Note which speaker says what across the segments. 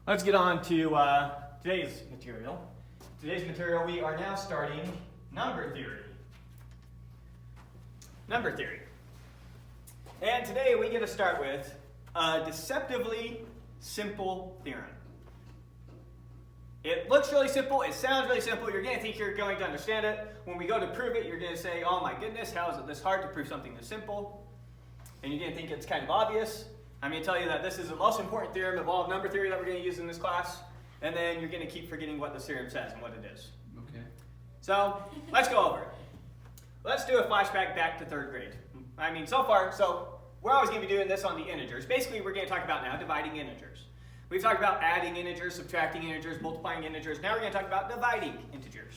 Speaker 1: Let's get on to today's material. Today's material, we are now starting number theory. Number theory. And today we get to start with a deceptively simple theorem. It looks really simple, it sounds really simple, you're going to think you're going to understand it. When we go to prove it, you're going to say, oh my goodness, how is it this hard to prove something this simple? And you're going to think it's kind of obvious. I'm going to tell you that this is the most important theorem of all of number theory that we're going to use in this class. And then you're going to keep forgetting what this theorem says and what it is.
Speaker 2: Okay.
Speaker 1: So, let's go over it. Let's do a flashback back to third grade. So we're always going to be doing this on the integers. Basically, we're going to talk about now dividing integers. We've talked about adding integers, subtracting integers, multiplying integers. Now we're going to talk about dividing integers.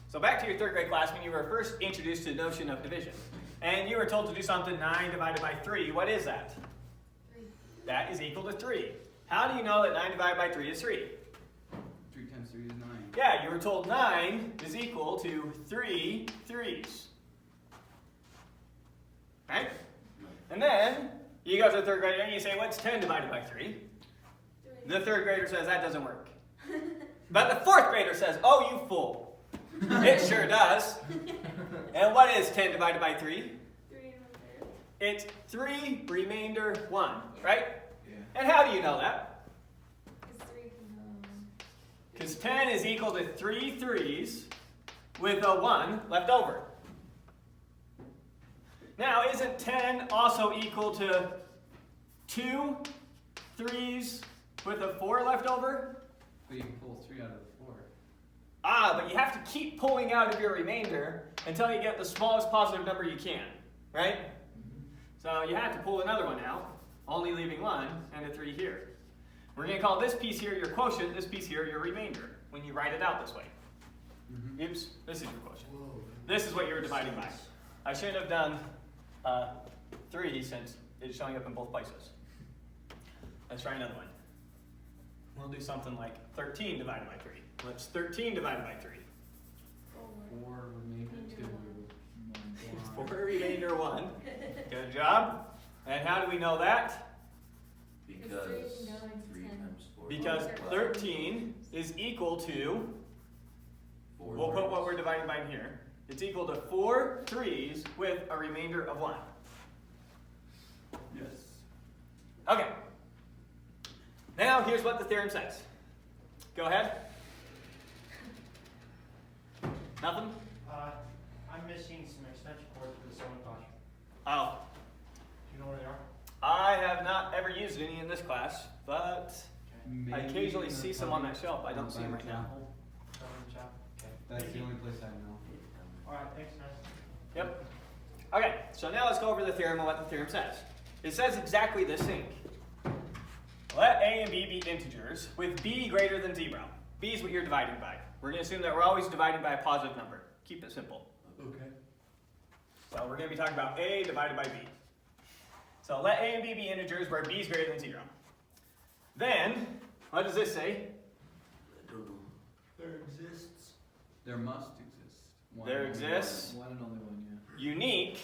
Speaker 1: So back to your third grade class when you were first introduced to the notion of division. And you were told to do something 9 divided by 3. What is that?
Speaker 3: 3.
Speaker 1: That is equal to 3. How do you know that 9 divided by 3 is 3?
Speaker 2: 3 times 3 is 9.
Speaker 1: Yeah, you were told 9 is equal to 3 3s. Right? And then you go to the third grader and you say, what's 10 divided by 3?
Speaker 3: 3.
Speaker 1: The third grader says that doesn't work. But the fourth grader says, oh, you fool. It sure does. And what is 10 divided by 3?
Speaker 3: 3 1/3.
Speaker 1: It's 3 remainder 1, right?
Speaker 2: Yeah.
Speaker 1: And how do you know that?
Speaker 3: Because 3 can
Speaker 1: Because 10 is equal to 3 3s with a 1 left over. Now, isn't 10 also equal to 2 3s with a 4 left over?
Speaker 2: But you can pull 3 out of the 4.
Speaker 1: But you have to keep pulling out of your remainder until you get the smallest positive number you can, right? So you have to pull another one out, only leaving 1 and a 3 here. We're going to call this piece here your quotient, this piece here your remainder, when you write it out this way. Oops, this is your quotient.
Speaker 2: Whoa.
Speaker 1: This is what you're dividing by. I shouldn't have done 3 since it's showing up in both places. Let's try another one. We'll do something like 13 divided by 3. What's 13 divided by 3?
Speaker 2: 4 remainder 2.
Speaker 1: 4 remainder 1. Good job. And how do we know that?
Speaker 3: Because
Speaker 4: 3 times 4.
Speaker 1: Because 13 is equal to, we'll put what we're dividing by in here. It's equal to 4 3s with a remainder of 1.
Speaker 2: Yes.
Speaker 1: Okay. Now here's what the theorem says. Go ahead. Nothing?
Speaker 5: I'm missing some extension cords for the sewing class.
Speaker 1: Oh.
Speaker 5: Do you know where they are?
Speaker 1: I have not ever used any in this class, but I
Speaker 2: Maybe
Speaker 1: occasionally
Speaker 2: in the
Speaker 1: see some on
Speaker 2: public-
Speaker 1: that shelf. I don't see them right now.
Speaker 2: chapel.
Speaker 5: Sewing shop? Okay.
Speaker 2: That's
Speaker 5: Thank
Speaker 2: the
Speaker 5: you.
Speaker 2: only place I know.
Speaker 5: Alright, thanks, man.
Speaker 1: Yep. Okay, so now let's go over the theorem and what the theorem says. It says exactly this thing. Let a and b be integers with b greater than 0. B is what you're dividing by. We're going to assume that we're always dividing by a positive number. Keep it simple.
Speaker 2: Okay.
Speaker 1: So we're going to be talking about a divided by b. So let a and b be integers where b is greater than 0. Then, what does this say?
Speaker 5: There exists.
Speaker 2: There must exist. One
Speaker 1: There
Speaker 2: and only
Speaker 1: exists.
Speaker 2: One and only one, yeah.
Speaker 1: Unique.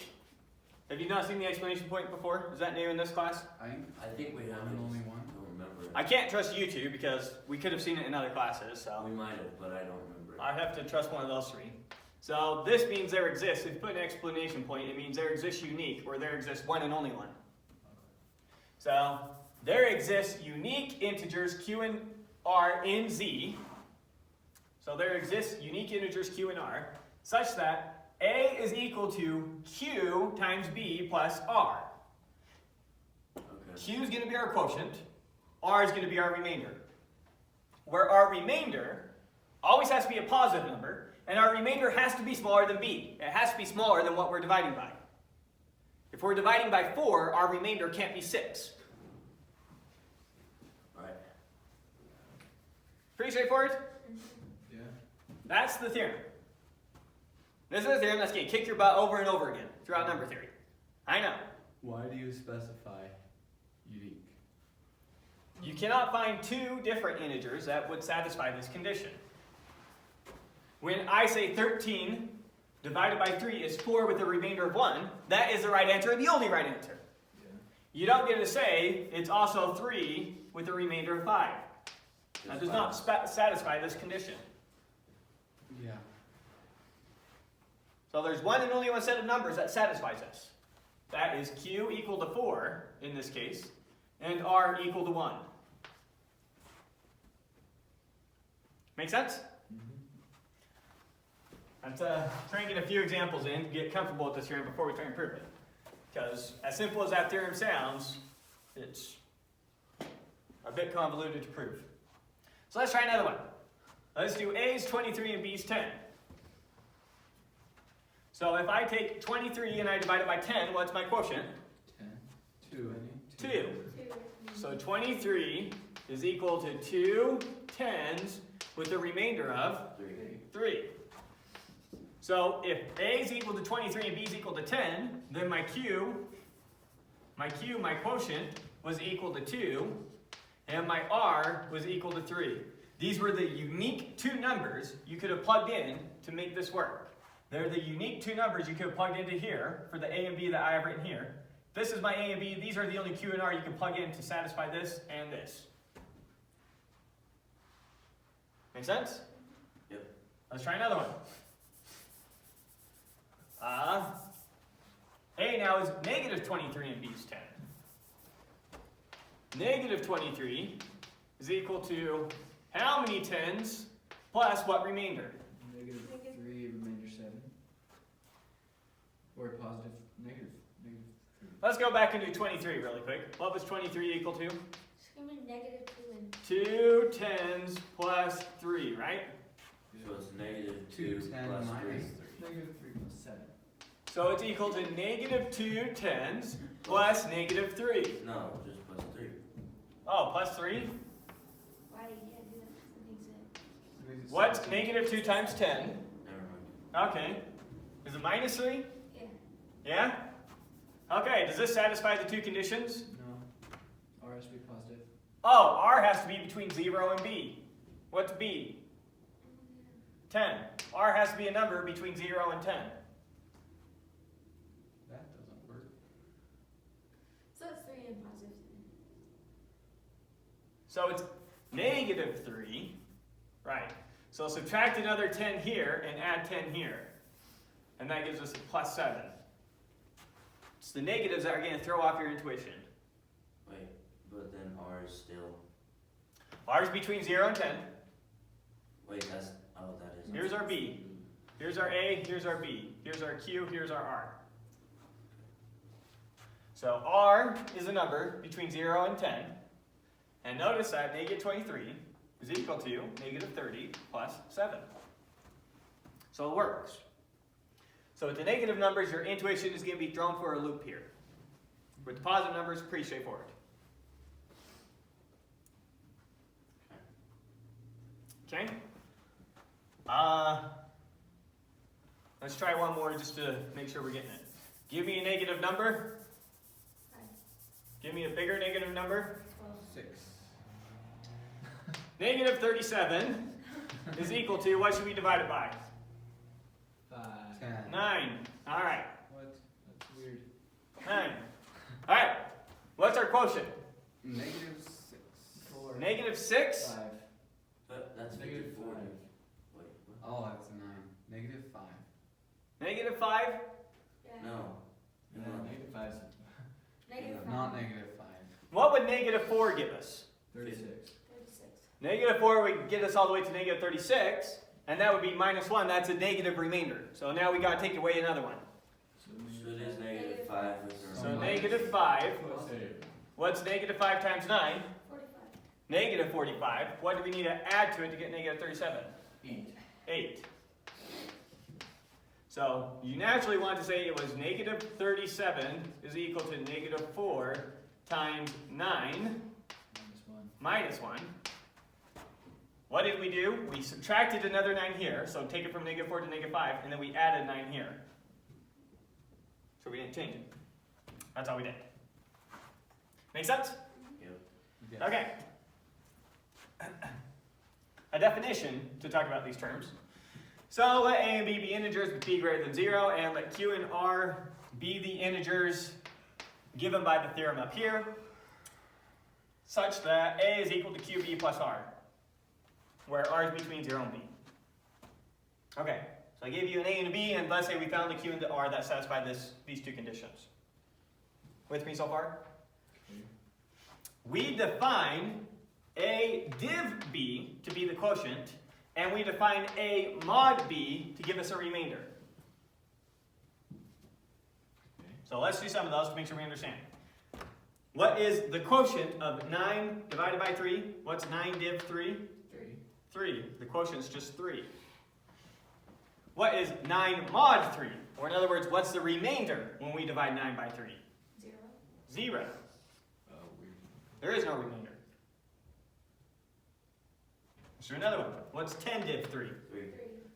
Speaker 1: Have you not seen the explanation point before? Is that new in this class?
Speaker 4: I think we have
Speaker 2: One and only one.
Speaker 4: I don't remember.
Speaker 1: I can't trust you two because we could have seen it in other classes, so
Speaker 4: We might have, but I don't remember.
Speaker 1: I have to trust one of those 3. So this means there exists. If you put an explanation point, it means there exists unique, or there exists one and only one. So there exists unique integers q and r in Z. So there exists unique integers q and r such that a is equal to q times b plus r.
Speaker 4: Okay.
Speaker 1: Q is going to be our quotient, r is going to be our remainder. Where our remainder always has to be a positive number, and our remainder has to be smaller than b. It has to be smaller than what we're dividing by. If we're dividing by 4, our remainder can't be 6.
Speaker 4: Right.
Speaker 1: Pretty straightforward?
Speaker 2: Yeah.
Speaker 1: That's the theorem. This is a theorem that's going to kick your butt over and over again throughout number theory. I know.
Speaker 2: Why do you specify unique?
Speaker 1: You cannot find 2 different integers that would satisfy this condition. When I say 13 divided by 3 is 4 with a remainder of 1, that is the right answer and the only right answer.
Speaker 2: Yeah.
Speaker 1: You don't get to say it's also 3 with a remainder of 5. That does not satisfy this condition.
Speaker 2: Yeah.
Speaker 1: So there's one and only one set of numbers that satisfies this. That is Q equal to 4 in this case, and R equal to 1. Make sense? Let's try and get a few examples in, get comfortable with this theorem before we try and prove it. Because as simple as that theorem sounds, it's a bit convoluted to prove. So let's try another one. Let's do A is 23 and B is 10. So if I take 23 and I divide it by 10, what's my quotient?
Speaker 2: 10. 2.
Speaker 1: 2.
Speaker 3: 2.
Speaker 1: So 23 is equal to 2 tens with a remainder of 3. So if A is equal to 23 and B is equal to 10, then my quotient was equal to 2, and my R was equal to 3. These were the unique two numbers you could have plugged in to make this work. They're the unique two numbers you could have plugged into here for the A and B that I have written here. This is my A and B. These are the only Q and R you can plug in to satisfy this and this. Make sense?
Speaker 4: Yep.
Speaker 1: Let's try another one. A now is negative 23 and B is 10. Negative 23 is equal to how many tens plus what remainder?
Speaker 2: Negative 3, remainder 7. Or positive, negative 3.
Speaker 1: Let's go back and do 23 really quick. What was 23 equal to?
Speaker 3: It's gonna be negative 2 and
Speaker 1: 2 tens plus 3, right?
Speaker 4: So it's negative
Speaker 2: 2
Speaker 4: 2
Speaker 2: 10
Speaker 4: plus 3.
Speaker 2: minus negative 3 plus 7.
Speaker 1: So it's equal to negative 2 tens plus negative 3.
Speaker 4: No, just plus 3.
Speaker 1: Oh, plus 3?
Speaker 3: why you can't do that? That makes it.
Speaker 1: What's negative 2 times 10?
Speaker 4: Never mind.
Speaker 1: Okay. Is it minus 3?
Speaker 3: Yeah.
Speaker 1: Yeah? Okay, does this satisfy the two conditions?
Speaker 2: No. R has to be positive.
Speaker 1: Oh, R has to be between 0 and B. What's B? 10. R has to be a number between 0 and 10.
Speaker 2: That doesn't work.
Speaker 3: So it's 3 and positive 3.
Speaker 1: So it's negative 3. Right. So subtract another 10 here and add 10 here. And that gives us a plus 7. It's the negatives that are going to throw off your intuition.
Speaker 4: Wait, but then R is still.
Speaker 1: R is between 0 and 10.
Speaker 4: Wait, that's. Oh, that is.
Speaker 1: Here's our B. Here's our A, here's our B. Here's our Q, here's our R. So R is a number between 0 and 10. And notice that negative 23 is equal to negative 30 plus 7. So it works. So with the negative numbers, your intuition is going to be thrown for a loop here. With the positive numbers, pretty straightforward. Okay? Let's try one more just to make sure we're getting it. Give me a negative number.
Speaker 3: 5.
Speaker 1: Give me a bigger negative number.
Speaker 3: 12.
Speaker 2: 6.
Speaker 1: Negative 37 is equal to, what should we divide it by?
Speaker 2: 5. 10.
Speaker 1: 9. All right.
Speaker 2: What? That's weird.
Speaker 1: 9. All right. What's our quotient?
Speaker 2: Negative 6. 4.
Speaker 1: Negative 6?
Speaker 2: 5.
Speaker 4: That's
Speaker 2: Negative
Speaker 4: 50 40.
Speaker 2: 5.
Speaker 4: Wait, what?
Speaker 2: Oh, that's a 9. Negative 5.
Speaker 1: Negative 5?
Speaker 3: Yeah.
Speaker 4: No.
Speaker 2: Yeah,
Speaker 4: No.
Speaker 2: negative 5 is
Speaker 3: Negative 5.
Speaker 2: not negative 5.
Speaker 1: What would negative 4 give us?
Speaker 2: 36.
Speaker 3: 36.
Speaker 1: Negative 4 would get us all the way to negative 36, and that would be minus 1. That's a negative remainder. So now we got to take away another one.
Speaker 4: So it is negative 5 with the
Speaker 1: So
Speaker 4: remainder.
Speaker 1: negative 5.
Speaker 2: Plus 8.
Speaker 1: What's negative 5 times 9?
Speaker 3: 45.
Speaker 1: Negative 45. What do we need to add to it to get negative 37?
Speaker 2: 8.
Speaker 1: 8. So you naturally want to say it was negative 37 is equal to negative 4 times 9 minus 1. What did we do? We subtracted another 9 here, so take it from negative 4 to negative 5, and then we added 9 here. So we didn't change it. That's all we did. Make sense?
Speaker 4: Yep.
Speaker 2: Yes.
Speaker 1: Okay. A definition to talk about these terms. So let A and B be integers with B greater than 0, and let Q and R be the integers given by the theorem up here, such that A is equal to QB plus R. where r is between 0 and b. Okay, so I gave you an a and a b, and let's say we found the q and the r that satisfy these two conditions. With me so far? We define a div b to be the quotient, and we define a mod b to give us a remainder. So let's do some of those to make sure we understand. What is the quotient of 9 divided by 3? What's 9 div 3? 3. The quotient is just 3. What is 9 mod 3? Or in other words, what's the remainder when we divide 9 by 3?
Speaker 3: 0.
Speaker 1: 0.
Speaker 2: Weird.
Speaker 1: There is no remainder. Let's do another one. What's 10 div 3?
Speaker 4: 3.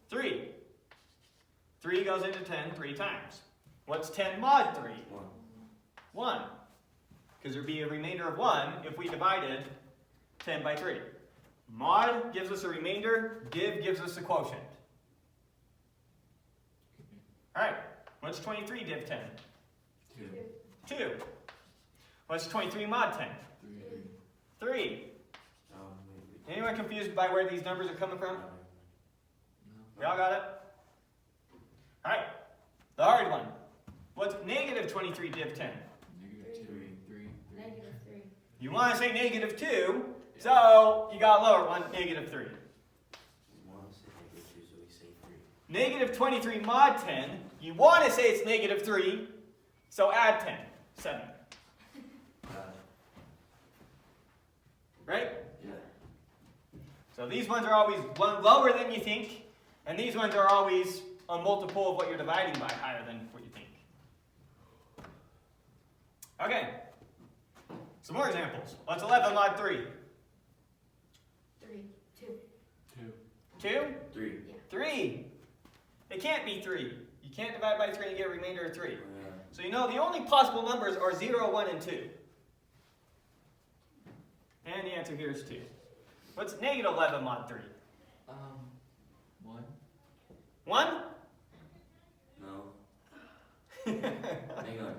Speaker 1: 3. 3 goes into 10 3 times. What's 10 mod 3?
Speaker 4: 1.
Speaker 1: 1. Because there'd be a remainder of 1 if we divided 10 by 3. Mod gives us a remainder, div gives us a quotient. Alright, what's 23 div 10?
Speaker 2: 2.
Speaker 1: 2. What's 23 mod 10?
Speaker 2: 3.
Speaker 1: 3.
Speaker 4: Oh, wait.
Speaker 1: Anyone confused by where these numbers are coming from? We all got it? Alright, the hard one. What's negative 23 div 10?
Speaker 2: Negative 2. 3.
Speaker 3: Negative 3.
Speaker 1: You want to say negative 2, so you got a lower one, negative 3.
Speaker 4: We want to say negative 2, so we say 3.
Speaker 1: Negative 23 mod 10, you want to say it's negative 3, so add 10, 7. Right?
Speaker 4: Yeah.
Speaker 1: So these ones are always one lower than you think, and these ones are always a multiple of what you're dividing by, higher than what you think. Okay. Some more examples. What's 11 mod 3?
Speaker 3: 3. 2.
Speaker 2: 2.
Speaker 1: 2?
Speaker 4: 3.
Speaker 1: 3. It can't be 3. You can't divide by 3 and get a remainder of 3.
Speaker 4: Yeah.
Speaker 1: So you know the only possible numbers are 0, 1, and 2. And the answer here is 2. What's negative 11 mod 3?
Speaker 2: 1.
Speaker 1: 1?
Speaker 4: No. Hang on.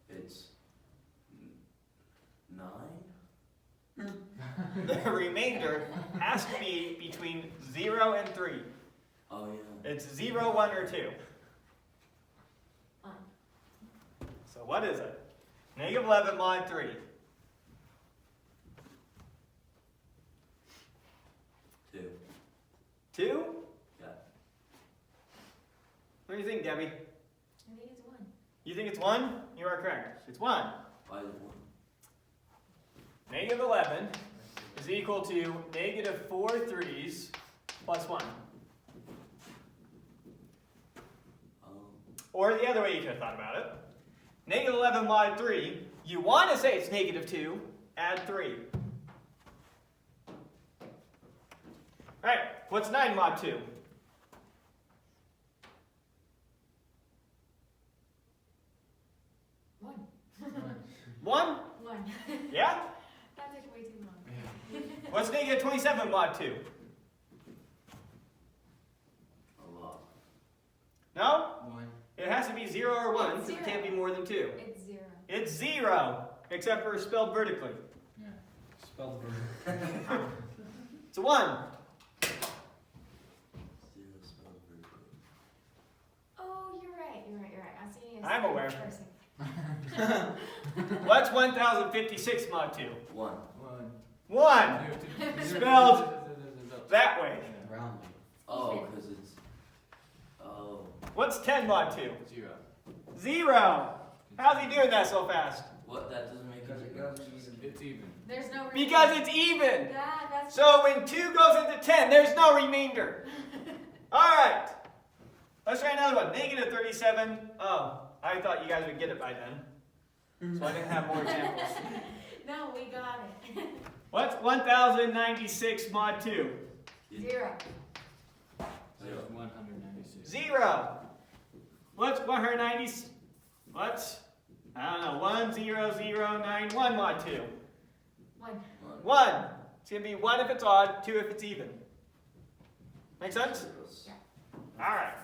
Speaker 4: It's 9?
Speaker 1: The remainder has to be between 0 and 3.
Speaker 4: Oh, yeah.
Speaker 1: It's 0, 1, or 2.
Speaker 3: 1.
Speaker 1: So what is it? Negative 11 mod 3.
Speaker 4: 2.
Speaker 1: 2?
Speaker 4: Yeah.
Speaker 1: What do you think, Debbie?
Speaker 3: I think it's 1.
Speaker 1: You think it's 1? You are correct. It's 1.
Speaker 4: Why is it 1?
Speaker 1: Negative 11 is equal to negative 4 3s plus 1. Or the other way you could have thought about it. Negative 11 mod 3, you want to say it's negative 2, add 3. Alright, what's 9 mod 2?
Speaker 3: 1.
Speaker 1: 1?
Speaker 3: 1.
Speaker 1: Yeah?
Speaker 3: That took way too long.
Speaker 1: What's negative 27 mod 2?
Speaker 4: A lot.
Speaker 1: No?
Speaker 2: 1.
Speaker 1: It has to be 0 or 1,
Speaker 3: It's
Speaker 1: because it
Speaker 3: 0.
Speaker 1: can't be more than 2.
Speaker 3: It's 0.
Speaker 1: It's 0, except for spelled vertically.
Speaker 2: Yeah. Spelled verb.
Speaker 1: It's a 1.
Speaker 4: 0 spelled vertically.
Speaker 3: Oh, you're right. I was seeing it.
Speaker 1: I'm aware.
Speaker 3: Person.
Speaker 1: What's 1056 mod 2?
Speaker 4: 1.
Speaker 1: 1. Spelled that way.
Speaker 2: Roundly.
Speaker 4: Oh, because it's. Oh.
Speaker 1: What's 10 mod 2?
Speaker 2: 0.
Speaker 1: 0. How's he doing that so fast?
Speaker 4: What? That doesn't make
Speaker 2: Because
Speaker 4: any
Speaker 2: it goes
Speaker 4: sense.
Speaker 2: even. It's even.
Speaker 3: There's no.
Speaker 1: Because it's even.
Speaker 3: That's.
Speaker 1: So when 2 goes into 10, there's no remainder. Alright. Let's try another one. Negative 37. Oh, I thought you guys would get it by then. So I didn't have more examples.
Speaker 3: No, we got it.
Speaker 1: What's 1096 mod 2?
Speaker 3: 0.
Speaker 2: There's 196.
Speaker 1: 0. What's 190? What's? I don't know. 10091 mod 2.
Speaker 3: 1.
Speaker 1: 1. It's going to be 1 if it's odd, 2 if it's even. Make sense?
Speaker 3: Yeah.
Speaker 1: Alright.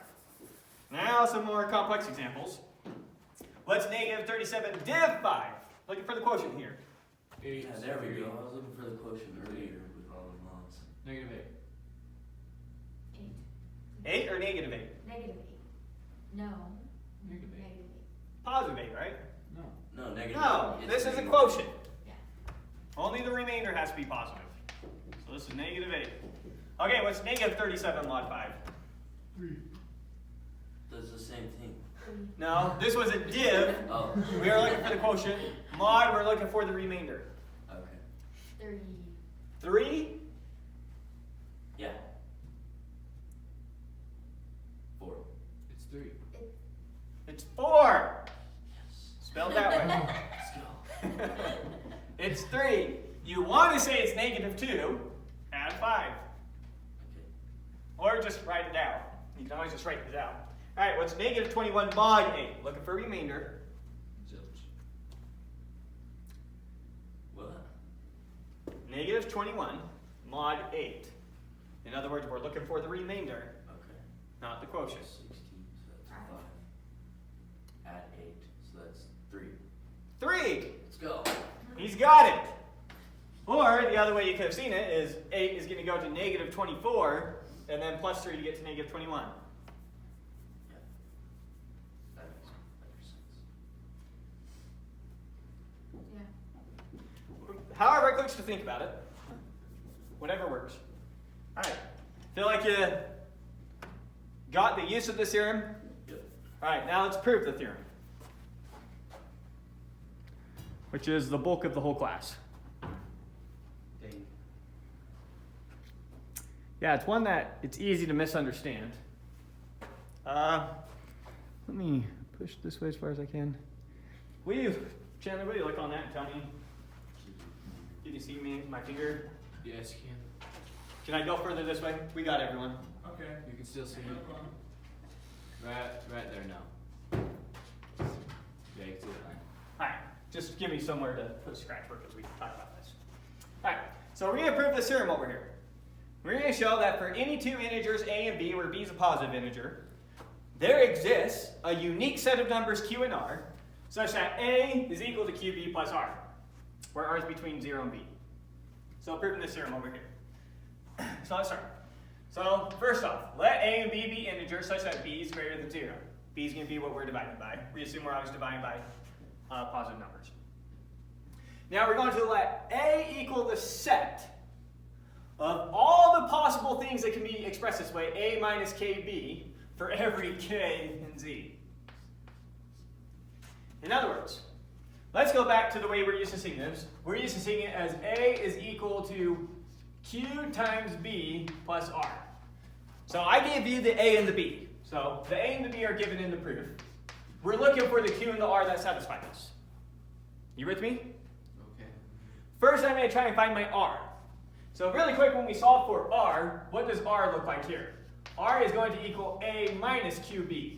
Speaker 1: Now some more complex examples. What's negative 37 div 5? Looking for the quotient here.
Speaker 2: 8.
Speaker 4: Yeah, there we go. I was looking for the quotient earlier. all the mods.
Speaker 2: Negative
Speaker 3: 8.
Speaker 1: 8 or negative 8?
Speaker 3: Negative 8. No.
Speaker 2: Negative 8.
Speaker 3: Negative
Speaker 1: Positive 8, right?
Speaker 2: 8. No.
Speaker 4: No, negative.
Speaker 1: No,
Speaker 4: it's
Speaker 1: this is a
Speaker 4: negative.
Speaker 1: quotient.
Speaker 3: Yeah.
Speaker 1: Only the remainder has to be positive. So this is negative 8. Okay, what's negative 37 mod 5?
Speaker 2: 3.
Speaker 4: That's the same thing.
Speaker 3: 3.
Speaker 1: No, this was a div.
Speaker 4: Oh.
Speaker 1: We are looking for the quotient. Mod, we're looking for the remainder.
Speaker 4: Okay.
Speaker 3: 3.
Speaker 1: 3?
Speaker 4: Yeah. 4.
Speaker 2: It's 3.
Speaker 1: It's 4.
Speaker 4: Yes.
Speaker 1: Spelled that way.
Speaker 4: Let's go.
Speaker 1: It's 3. You want to say it's negative 2, add 5.
Speaker 4: Okay.
Speaker 1: Or just write it down. You can always just write it down. Alright, what's negative 21 mod 8? Looking for remainder.
Speaker 2: Zilch.
Speaker 4: What?
Speaker 1: Negative 21 mod 8. In other words, we're looking for the remainder,
Speaker 4: Okay.
Speaker 1: not the quotient.
Speaker 4: 16, so that's 5. Add 8, so that's 3.
Speaker 1: 3!
Speaker 4: Let's go.
Speaker 1: He's got it! Or, the other way you could have seen it is 8 is going to go to negative 24, and then plus 3 to get to negative 21.
Speaker 4: Yeah. That makes sense.
Speaker 3: Yeah.
Speaker 1: However it clicks to think about it. Whatever works. Alright. Feel like you got the use of this theorem?
Speaker 4: Yep.
Speaker 1: Alright, now let's prove the theorem. Which is the bulk of the whole class.
Speaker 5: Dang.
Speaker 1: Yeah, it's one that it's easy to misunderstand. Let me push this way as far as I can. Chandler, will you look on that and tell me? You can see me, my finger.
Speaker 2: Yes, you can.
Speaker 1: Can I go further this way? We got everyone.
Speaker 2: Okay. You can still see it. Right there now. Yeah, you can see that line.
Speaker 1: Alright, just give me somewhere to put scratch work as we talk about this. Alright, so we're going to prove this theorem over here. We're going to show that for any two integers a and b, where b is a positive integer, there exists a unique set of numbers q and r, such that a is equal to qb plus r, where r is between 0 and b. So proving this theorem over here. So let's start. So first off, let a and b be integers such that b is greater than 0. B is going to be what we're dividing by. We assume we're always dividing by positive numbers. Now we're going to let a equal the set of all the possible things that can be expressed this way, a minus kb, for every k in z. In other words, let's go back to the way we're used to seeing this. We're used to seeing it as a is equal to q times b plus r. So I gave you the a and the b. So the a and the b are given in the proof. We're looking for the q and the r that satisfy this. You with me?
Speaker 2: Okay.
Speaker 1: First, I'm going to try and find my r. So really quick, when we solve for r, what does r look like here? R is going to equal a minus qb.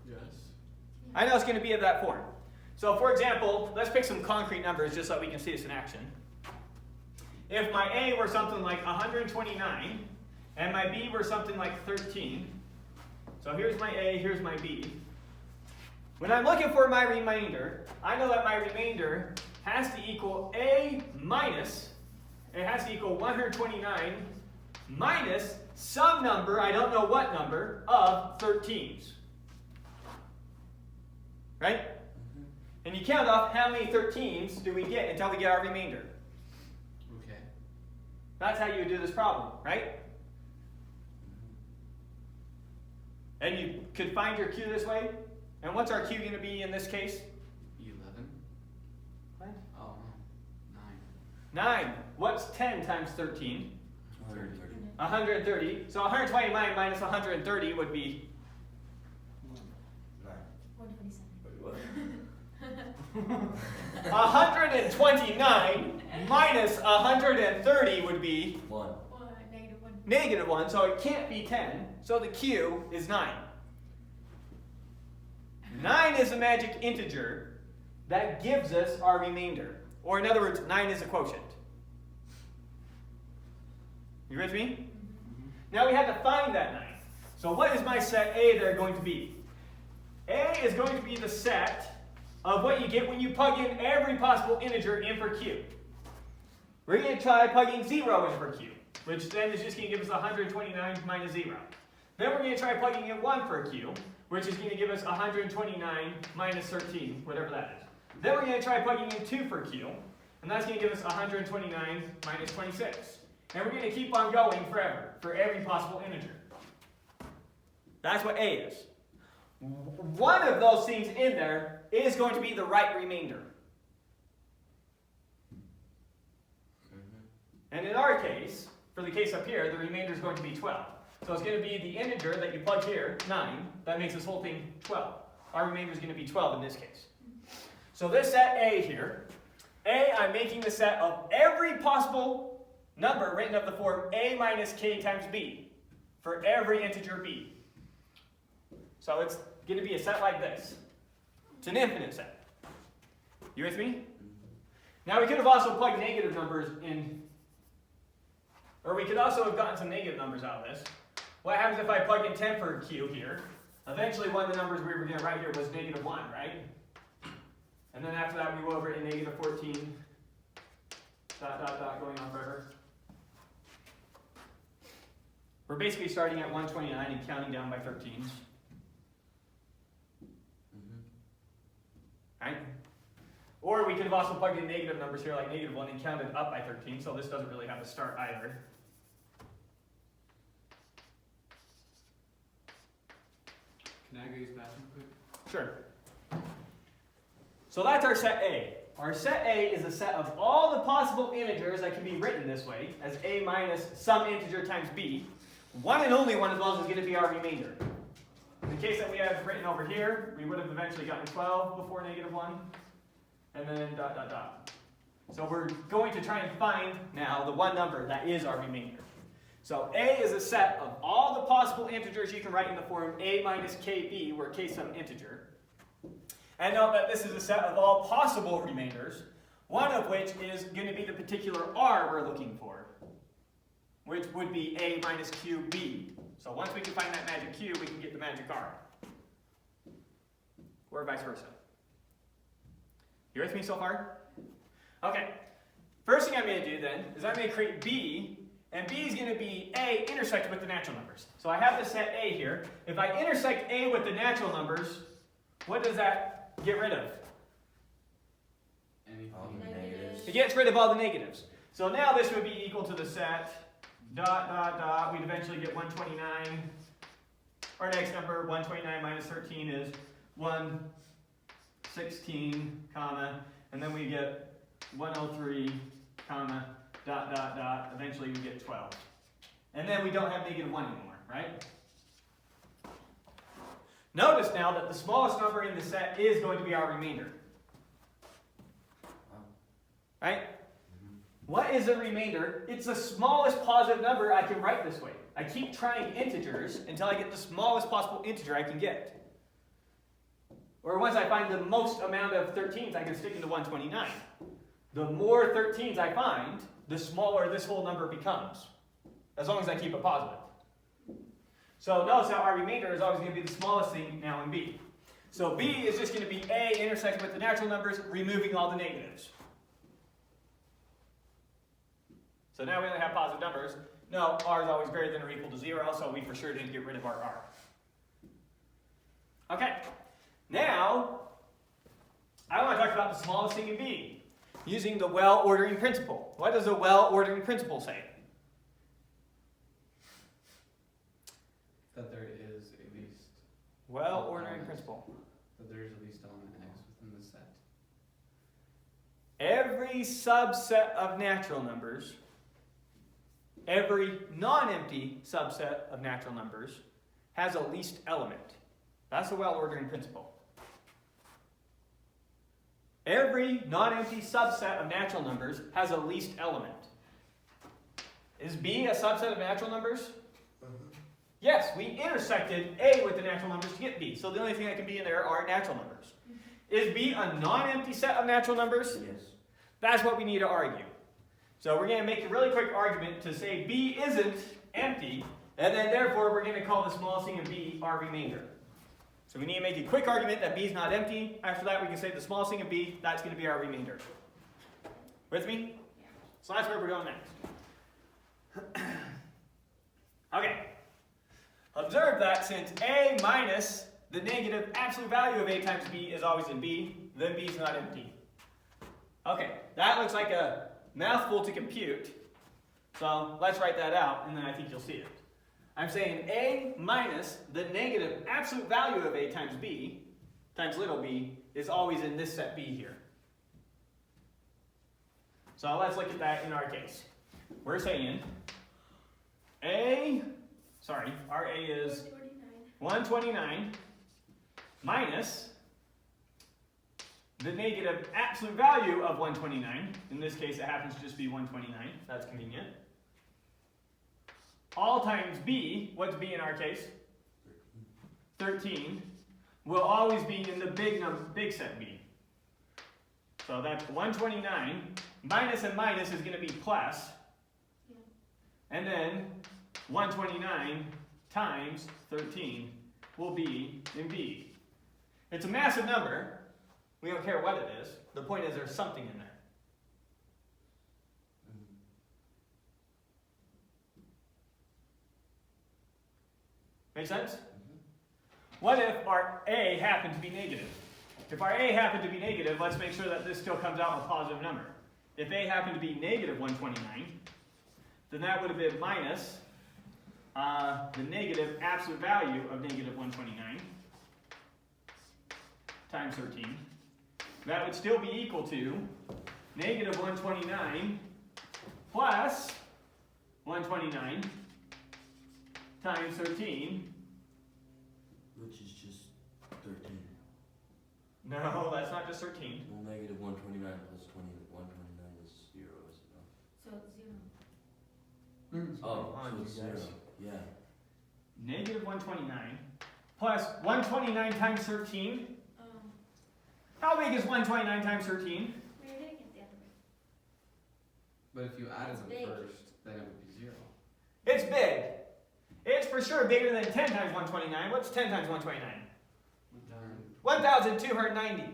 Speaker 2: Yes.
Speaker 1: I know it's going to be of that form. So for example, let's pick some concrete numbers just so we can see this in action. If my a were something like 129, and my b were something like 13, so here's my a, here's my b. When I'm looking for my remainder, I know that my remainder has to equal a minus, it has to equal 129 minus some number, I don't know what number, of 13s. Right?
Speaker 4: Mm-hmm.
Speaker 1: And you count off how many 13s do we get until we get our remainder.
Speaker 2: Okay.
Speaker 1: That's how you would do this problem, right? And you could find your q this way. And what's our q going to be in this case?
Speaker 2: 11.
Speaker 1: What?
Speaker 2: Oh, no. 9.
Speaker 1: 9. What's 10 times 13?
Speaker 4: 130.
Speaker 1: 130. So 129 minus 130 would be
Speaker 4: 9.
Speaker 3: 127.
Speaker 4: Wait, what?
Speaker 1: 129 minus 130 would be
Speaker 4: 1.
Speaker 3: Negative 1.
Speaker 1: -1. So it can't be 10. So the q is 9. 9 is a magic integer that gives us our remainder. Or in other words, 9 is a quotient. You with me?
Speaker 2: Mm-hmm.
Speaker 1: Now we have to find that 9. So what is my set A there going to be? A is going to be the set of what you get when you plug in every possible integer in for q. We're going to try plugging 0 in for q, which then is just going to give us 129 minus 0. Then we're going to try plugging in 1 for q, which is going to give us 129 minus 13, whatever that is. Then we're going to try plugging in 2 for q, and that's going to give us 129 minus 26. And we're going to keep on going forever, for every possible integer. That's what A is. One of those things in there is going to be the right remainder. And in our case, for the case up here, the remainder is going to be 12. So it's going to be the integer that you plug here, 9, that makes this whole thing 12. Our remainder is going to be 12 in this case. So this set A here, A, I'm making the set of every possible number written of the form A minus K times B for every integer B. So it's going to be a set like this. It's an infinite set. You with me? Now we could have also plugged negative numbers in, or we could also have gotten some negative numbers out of this. What happens if I plug in 10 for q here? Eventually one of the numbers we were going to write here was negative 1, right? And then after that we go over in negative 14, going on forever. We're basically starting at 129 and counting down by 13s. Right? Or we could have also plugged in negative numbers here, like negative 1, and counted up by 13, so this doesn't really have a start either.
Speaker 2: Can I go use the bathroom quick?
Speaker 1: Sure. So that's our set A. Our set A is a set of all the possible integers that can be written this way, as A minus some integer times B. One and only one of those is going to be our remainder. In the case that we have written over here, we would have eventually gotten 12 before negative 1, and then ... So we're going to try and find now the one number that is our remainder. So A is a set of all the possible integers you can write in the form A minus KB, where K is some integer. And note that this is a set of all possible remainders, one of which is going to be the particular R we're looking for, which would be A minus QB. So once we can find that magic Q, we can get the magic R. Or vice versa. You with me so far? Okay. First thing I'm going to do then is I'm going to create B, and B is going to be A intersected with the natural numbers. So I have the set A here. If I intersect A with the natural numbers, what does that get rid of?
Speaker 4: All the negatives.
Speaker 1: It gets rid of all the negatives. So now this would be equal to the set ... We'd eventually get 129. Our next number, 129 minus 13, is 116, comma, and then we get 103, comma, ... Eventually we get 12. And then we don't have negative 1 anymore, right? Notice now that the smallest number in the set is going to be our remainder. Right? What is a remainder? It's the smallest positive number I can write this way. I keep trying integers until I get the smallest possible integer I can get. Or once I find the most amount of 13s, I can stick into 129. The more 13s I find, the smaller this whole number becomes, as long as I keep it positive. So notice how our remainder is always going to be the smallest thing now in B. So B is just going to be A intersected with the natural numbers, removing all the negatives. So now we only have positive numbers. No, R is always greater than or equal to 0, so we for sure didn't get rid of our R. Okay, now I want to talk about the smallest thing in B, using the well-ordering principle. What does the well-ordering principle say?
Speaker 2: That there is at least...
Speaker 1: Well-ordering principle.
Speaker 2: That there is at least element X within the set.
Speaker 1: Every subset of natural numbers, every non-empty subset of natural numbers, has a least element. That's the well-ordering principle. Every non-empty subset of natural numbers has a least element. Is B a subset of natural numbers? Yes, we intersected A with the natural numbers to get B. So the only thing that can be in there are natural numbers. Is B a non-empty set of natural numbers?
Speaker 4: Yes.
Speaker 1: That's what we need to argue. So we're going to make a really quick argument to say B isn't empty, and then therefore we're going to call the smallest thing in B our remainder. So we need to make a quick argument that B is not empty. After that we can say the smallest thing in B, that's going to be our remainder. With me? So that's where we're going next. Okay. Observe that since a minus the negative absolute value of a times b is always in b, then b is not empty. Okay, that looks like a mouthful to compute. So let's write that out, and then I think you'll see it. I'm saying a minus the negative absolute value of a times b, times little b, is always in this set b here. So let's look at that in our case. We're saying our a is 129 minus the negative absolute value of 129. In this case, it happens to just be 129. That's convenient. All times b, what's b in our case? 13, will always be in the big set b. So that's 129. Minus and minus is going to be plus.
Speaker 3: Yeah.
Speaker 1: And then 129 times 13 will be in b. It's a massive number. We don't care what it is. The point is there's something in there. Make sense? What if our a happened to be negative? If our a happened to be negative, let's make sure that this still comes out with a positive number. If a happened to be negative 129, then that would have been minus the negative absolute value of negative 129 times 13. That would still be equal to negative 129 plus 129 times 13.
Speaker 4: Which is just 13.
Speaker 1: No, that's not just 13.
Speaker 4: Well, negative 129 plus 129 is 0, is it not?
Speaker 3: So it's 0.
Speaker 4: Oh,
Speaker 1: on,
Speaker 4: so it's
Speaker 1: you guys.
Speaker 4: 0. Yeah.
Speaker 1: Negative 129 plus 129 times 13. How big is 129 times 13?
Speaker 3: We're gonna get the other way.
Speaker 2: But if you added
Speaker 3: It's
Speaker 2: them
Speaker 3: big.
Speaker 2: first, then it would be 0.
Speaker 1: It's big. It's for sure bigger than 10 times 129. What's 10 times 129? 1,290.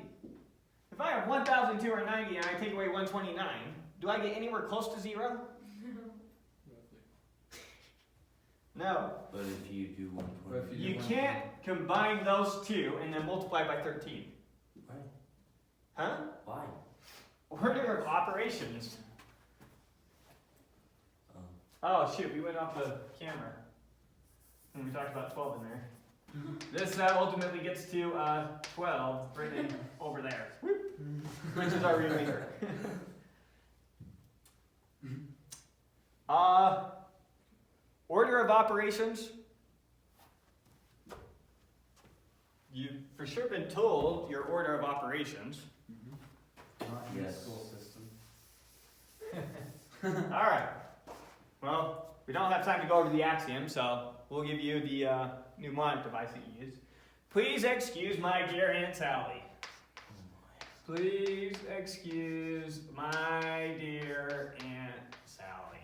Speaker 1: If I have 1,290 and I take away 129, do I get anywhere close to 0? No.
Speaker 4: But if you do 120.
Speaker 2: But if
Speaker 1: You can't combine those two and then multiply by 13.
Speaker 4: Why?
Speaker 1: Huh?
Speaker 4: Why?
Speaker 1: Order of operations. Oh shoot, we went off the camera. And we talked about 12 in there. This ultimately gets to 12 written over there, which is our remainder. Order of operations. You've for sure been told your order of operations.
Speaker 2: Not in the
Speaker 4: Yes.
Speaker 2: school system.
Speaker 1: Alright. Well, we don't have time to go over the axiom, so we'll give you the mnemonic device that you use. Please excuse my dear Aunt Sally. Please excuse my dear Aunt Sally.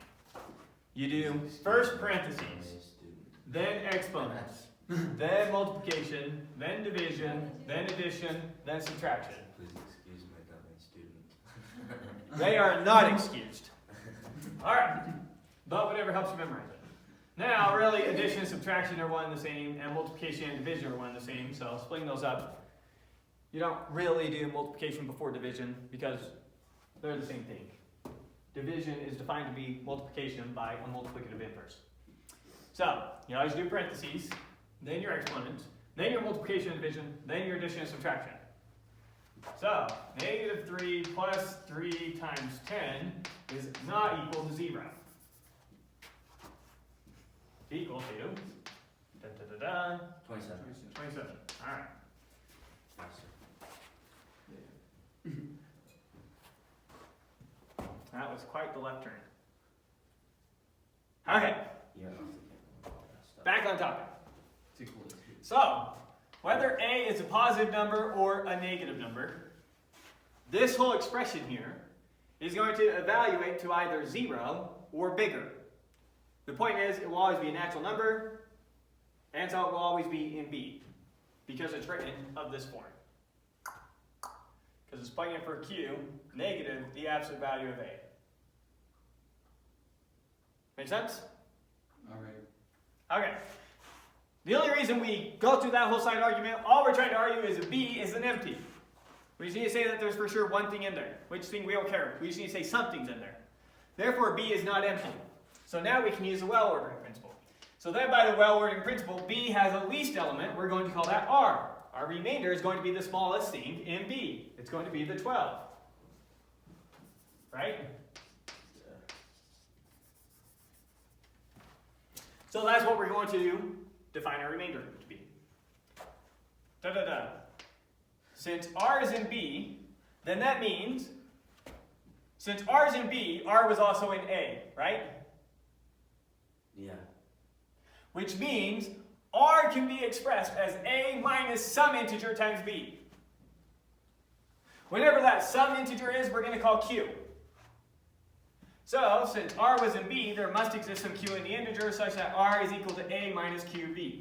Speaker 1: You do first parentheses, then exponents, then multiplication, then division, then addition, then subtraction.
Speaker 4: Please excuse my dumb student.
Speaker 1: They are not excused. Alright, but whatever helps you memorize it. Now, really, addition and subtraction are one and the same, and multiplication and division are one and the same, so splitting those up. You don't really do multiplication before division because they're the same thing. Division is defined to be multiplication by a multiplicative inverse. So, you always do parentheses, then your exponent, then your multiplication and division, then your addition and subtraction. So, negative 3 plus 3 times 10 is not equal to 0. Equal to
Speaker 4: 27.
Speaker 1: 27. Alright.
Speaker 4: Faster.
Speaker 1: That was quite the left turn. Okay,
Speaker 4: Yeah, I'll take all that stuff.
Speaker 1: back on topic.
Speaker 2: It's equal to 2.
Speaker 1: So, whether a is a positive number or a negative number, this whole expression here is going to evaluate to either 0 or bigger. The point is, it will always be a natural number, and so it will always be in b, because it's written of this form. Because it's plugging in for q, negative the absolute value of a. Make sense?
Speaker 2: Alright.
Speaker 1: Okay. The only reason we go through that whole side argument, all we're trying to argue is B is an empty. We just need to say that there's for sure one thing in there. Which thing we don't care. We just need to say something's in there. Therefore, B is not empty. So now we can use the well ordering principle. So then by the well ordering principle, B has a least element. We're going to call that R. Our remainder is going to be the smallest thing in B. It's going to be the 12. Right? So that's what we're going to define our remainder to be. Since R is in B, then that means, since R is in B, R was also in A, right?
Speaker 4: Yeah.
Speaker 1: Which means R can be expressed as A minus some integer times B. Whatever that some integer is, we're going to call Q. So, since R was in B, there must exist some Q in the integer such that R is equal to A minus QB.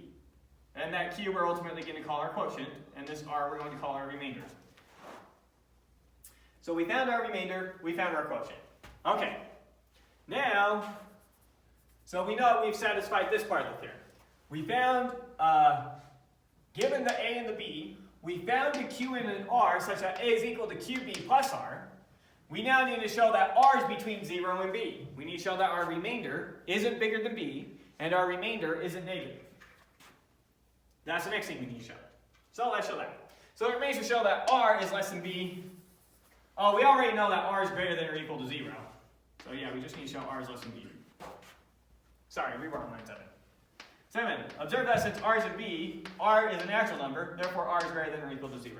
Speaker 1: And that Q we're ultimately going to call our quotient, and this R we're going to call our remainder. So we found our remainder, we found our quotient. Okay, now, so we know we've satisfied this part of the theorem. We found, given the A and the B, we found a Q and an R such that A is equal to QB plus R. We now need to show that R is between 0 and B. We need to show that our remainder isn't bigger than B, and our remainder isn't negative. That's the next thing we need to show. So let's show that. So it remains to show that R is less than B. Oh, we already know that R is greater than or equal to 0. So yeah, we just need to show R is less than B. Sorry, we were on line 7. 7. Observe that since R is in B, R is a natural number, therefore R is greater than or equal to 0.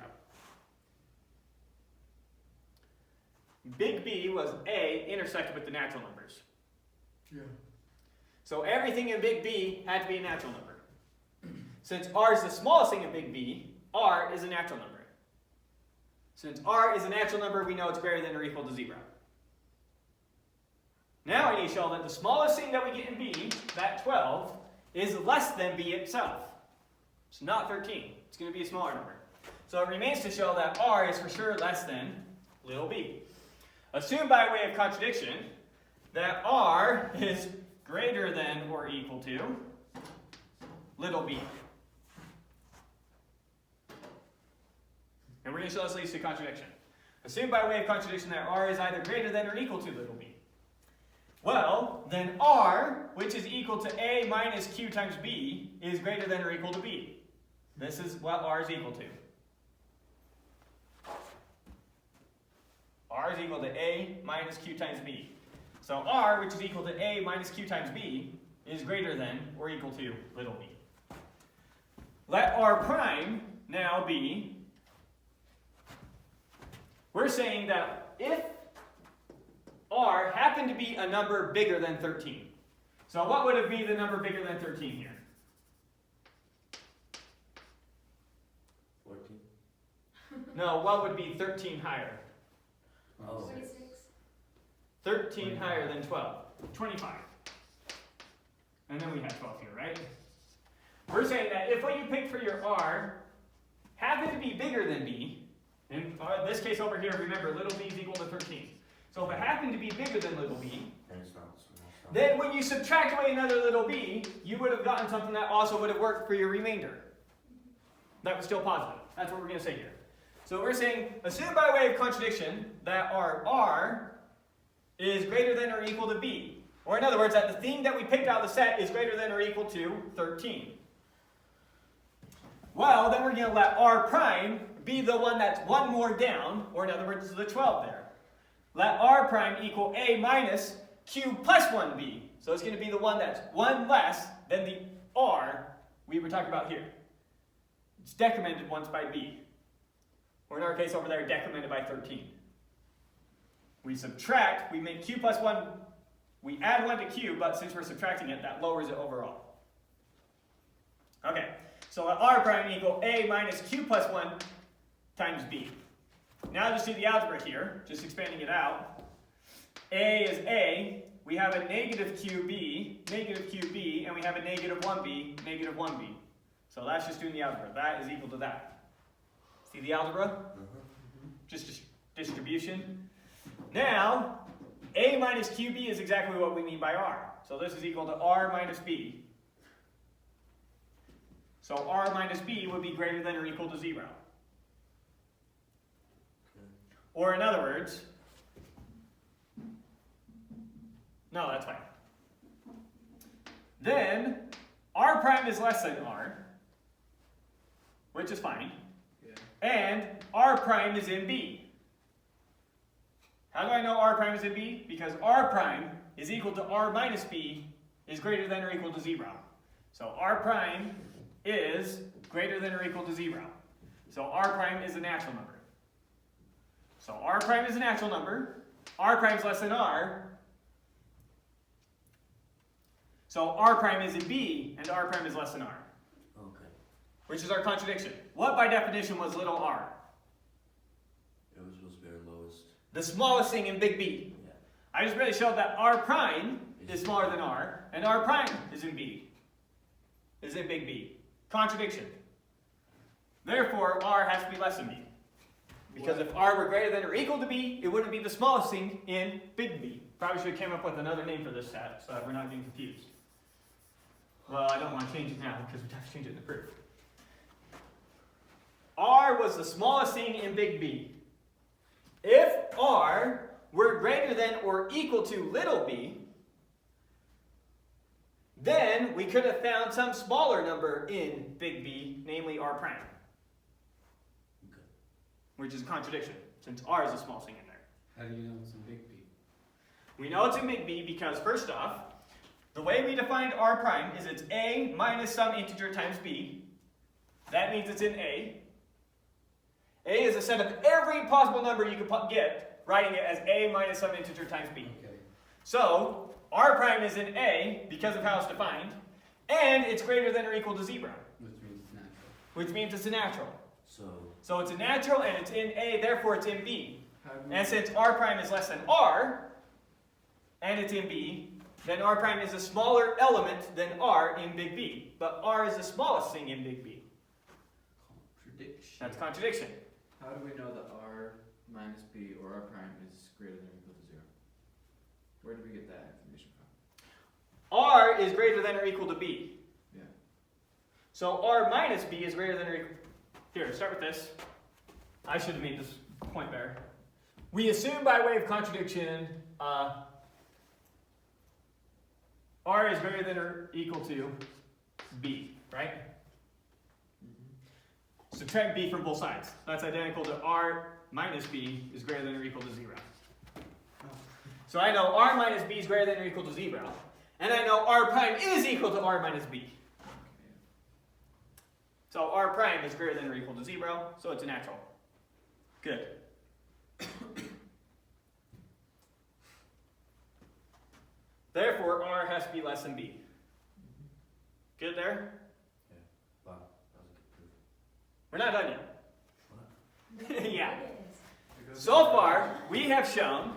Speaker 1: Big B was A intersected with the natural numbers.
Speaker 2: Yeah.
Speaker 1: So everything in big B had to be a natural number. Since R is the smallest thing in big B, R is a natural number. Since R is a natural number, we know it's greater than or equal to 0. Now I need to show that the smallest thing that we get in B, that 12, is less than B itself. It's not 13. It's going to be a smaller number. So it remains to show that R is for sure less than little b. Assume by way of contradiction that R is greater than or equal to little b. And we're going to show this leads to contradiction. Assume by way of contradiction that R is either greater than or equal to little b. Well, then R, which is equal to A minus Q times B, is greater than or equal to B. This is what R is equal to. R is equal to A minus Q times B. So R, which is equal to A minus Q times B, is greater than or equal to little b. Let R prime now be, we're saying that if R happened to be a number bigger than 13. So what would it be the number bigger than 13 here?
Speaker 4: 14.
Speaker 1: No, what would be 13 higher?
Speaker 4: Oh.
Speaker 3: 46.
Speaker 1: 13 higher than 12. 25. And then we have 12 here, right? We're saying that if what you picked for your R happened to be bigger than B, in this case over here, remember, little b is equal to 13. So if it happened to be bigger than little b,
Speaker 4: And it's not small.
Speaker 1: then when you subtract away another little b, you would have gotten something that also would have worked for your remainder. That was still positive. That's what we're going to say here. So we're saying, assume by way of contradiction that our R is greater than or equal to b. Or in other words, that the thing that we picked out of the set is greater than or equal to 13. Well, then we're going to let R prime be the one that's one more down, or in other words, the 12 there. Let R prime equal A minus Q plus 1B. So it's going to be the one that's one less than the R we were talking about here. It's decremented once by B. Or in our case over there, decremented by 13. We subtract, we make Q plus 1, we add 1 to Q, but since we're subtracting it, that lowers it overall. Okay, so let R prime equal A minus Q plus 1 times B. Now just do the algebra here, just expanding it out. A is A, we have a negative QB, and we have a negative 1B, negative 1B. So that's just doing the algebra. That is equal to that. See the algebra? Just distribution. Now, A minus QB is exactly what we mean by R. So this is equal to R minus B. So R minus B would be greater than or equal to 0. Or in other words, no, that's fine. Then R prime is less than R, which is fine.
Speaker 2: Yeah.
Speaker 1: And R prime is in B. How do I know R prime is in B? Because R prime is equal to R minus B is greater than or equal to 0. So R prime is greater than or equal to 0. So R prime is a natural number. So R prime is a natural number. R prime is less than R. So R prime is in B, and R prime is less than R.
Speaker 4: Okay.
Speaker 1: Which is our contradiction. What by definition was little r?
Speaker 4: It was supposed to be our lowest.
Speaker 1: The smallest thing in big B.
Speaker 4: Yeah.
Speaker 1: I just really showed that R prime is smaller than R, and R prime is in B. Is in big B. Contradiction. Therefore, R has to be less than B. Because if R were greater than or equal to B, it wouldn't be the smallest thing in big B. Probably should have came up with another name for this stat, so that we're not getting confused. Well, I don't want to change it now, because we'd have to change it in the proof. R was the smallest thing in big B. If R were greater than or equal to little b, then we could have found some smaller number in big B, namely R prime.
Speaker 4: Okay.
Speaker 1: Which is a contradiction, since R is the smallest thing in there.
Speaker 2: How do you know it's in big B?
Speaker 1: We know it's in big B because, first off, the way we defined R prime is it's A minus some integer times B. That means it's in A. A is a set of every possible number you could get, writing it as A minus some integer times B.
Speaker 2: Okay.
Speaker 1: So, R prime is in A because of how it's defined, and it's greater than or equal to 0.
Speaker 2: Which means it's natural.
Speaker 1: Which means it's a natural.
Speaker 4: So
Speaker 1: it's a natural and it's in A, therefore it's in B.
Speaker 2: How do we,
Speaker 1: And since R prime is less than R, and it's in B, then R prime is a smaller element than R in big B. But R is the smallest thing in big B.
Speaker 2: contradiction.
Speaker 1: That's contradiction.
Speaker 2: How do we know that R minus B or R prime is greater than or equal to 0? Where do we get that information from?
Speaker 1: R is greater than or equal to B.
Speaker 2: Yeah.
Speaker 1: So R minus B is greater than or equal. Here, start with this. I should have made this point better. We assume by way of contradiction, R is greater than or equal to B, right?
Speaker 2: Mm-hmm.
Speaker 1: Subtract B from both sides. That's identical to R minus B is greater than or equal to 0. So I know R minus B is greater than or equal to 0. And I know R prime is equal to R minus B. So R prime is greater than or equal to 0, so it's a natural. Good. Therefore, R has to be less than B. Good there?
Speaker 4: wow, that was a good proof.
Speaker 1: We're not done yet. Yeah.
Speaker 3: It is.
Speaker 1: So far, we have shown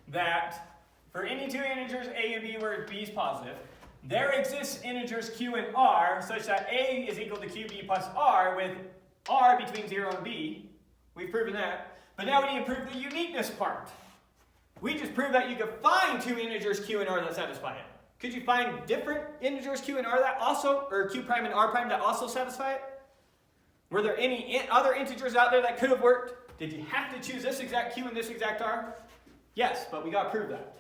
Speaker 1: that for any two integers a and b where b is positive, there exists integers q and r such that a is equal to qb plus r with r between 0 and b. We've proven that. But now we need to prove the uniqueness part. We just proved that you could find two integers q and r that satisfy it. Could you find different integers q and r that also, or q prime and r prime that also satisfy it? Were there any other integers out there that could have worked? Did you have to choose this exact q and this exact r? Yes, but we got to prove that.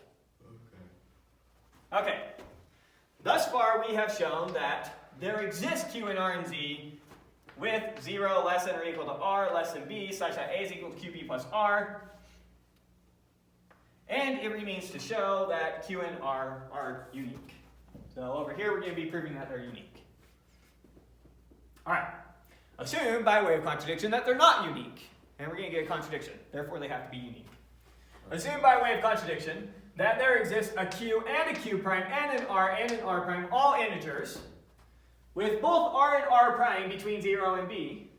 Speaker 1: Okay. Thus far, we have shown that there exists q and r and z with 0 less than or equal to r less than b, such that a is equal to qb plus r. And it remains to show that q and r are unique. So over here, we're going to be proving that they're unique. All right. Assume, by way of contradiction, that they're not unique. And we're going to get a contradiction. Therefore, they have to be unique. Assume, by way of contradiction, that there exists a q and a q prime and an r prime, all integers, with both r and r prime between 0 and b,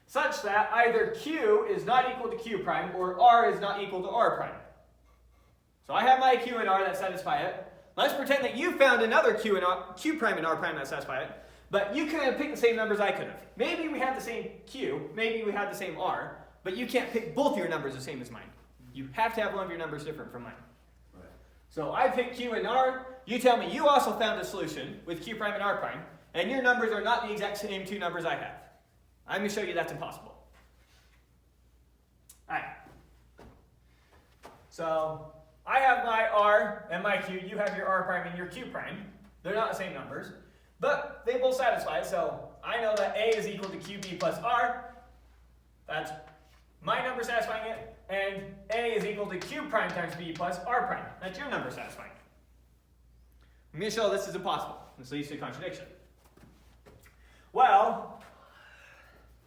Speaker 1: such that either q is not equal to q prime or r is not equal to r prime. So I have my q and r that satisfy it. Let's pretend that you found another q prime and r prime that satisfy it, but you couldn't have picked the same numbers I could have. Maybe we had the same q, maybe we had the same r, but you can't pick both your numbers the same as mine. You have to have one of your numbers different from mine.
Speaker 4: Right.
Speaker 1: So I pick q and r. You tell me you also found a solution with q prime and r prime, and your numbers are not the exact same two numbers I have. I'm going to show you that's impossible. Alright. So I have my r and my q. You have your r prime and your q prime. They're not the same numbers, but they both satisfy. So I know that a is equal to qb plus r. That's my number satisfying it. And a is equal to q prime times b plus r prime. That's your number satisfying it. I'm going to show this is impossible. This leads to a contradiction. Well,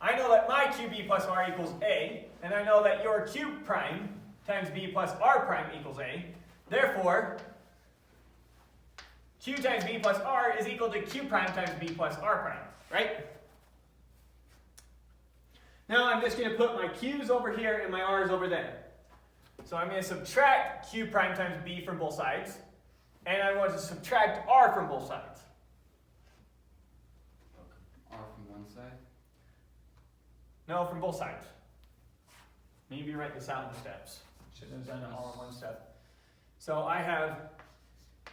Speaker 1: I know that my qb plus r equals a, and I know that your q prime times b plus r prime equals a. Therefore, q times b plus r is equal to q prime times b plus r prime, right? Now I'm just going to put my q's over here and my r's over there. So I'm going to subtract q prime times b from both sides, and I'm going to subtract r from both sides.
Speaker 2: R from one side?
Speaker 1: No, from both sides. Maybe write this out in steps. Should have done it all in one step. So I have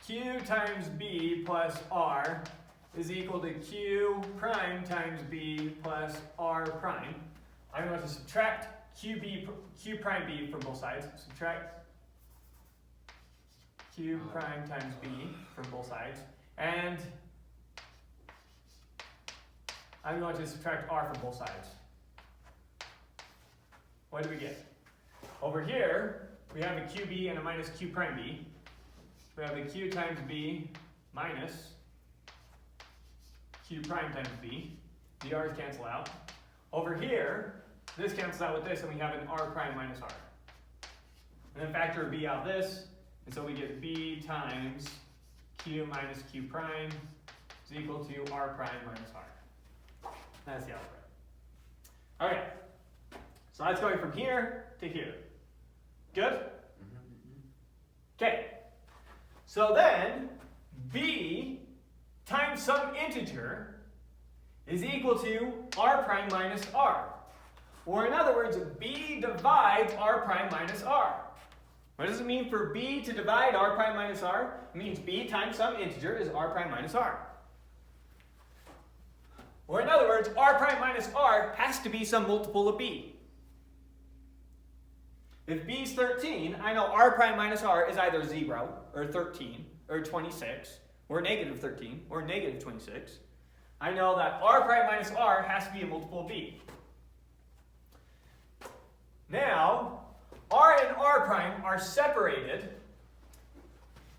Speaker 1: q times b plus r is equal to q prime times b plus r prime. I'm going to subtract q prime b from both sides. Subtract q prime times b from both sides. And I'm going to subtract r from both sides. What do we get? Over here, we have a qb and a minus q prime b. We have a q times b minus q prime times b. The r's cancel out. Over here, this cancels out with this, and we have an r prime minus r. And then factor b out this, and so we get b times q minus q prime is equal to r prime minus r. That's the algebra. Okay, so that's going from here to here. Good? Okay, so then b times some integer is equal to r prime minus r. Or in other words, b divides r prime minus r. What does it mean for b to divide r prime minus r? It means b times some integer is r prime minus r. Or in other words, r prime minus r has to be some multiple of b. If b is 13, I know r prime minus r is either 0, or 13, or 26, or negative 13, or negative 26. I know that r prime minus r has to be a multiple of b. Now, r and r prime are separated,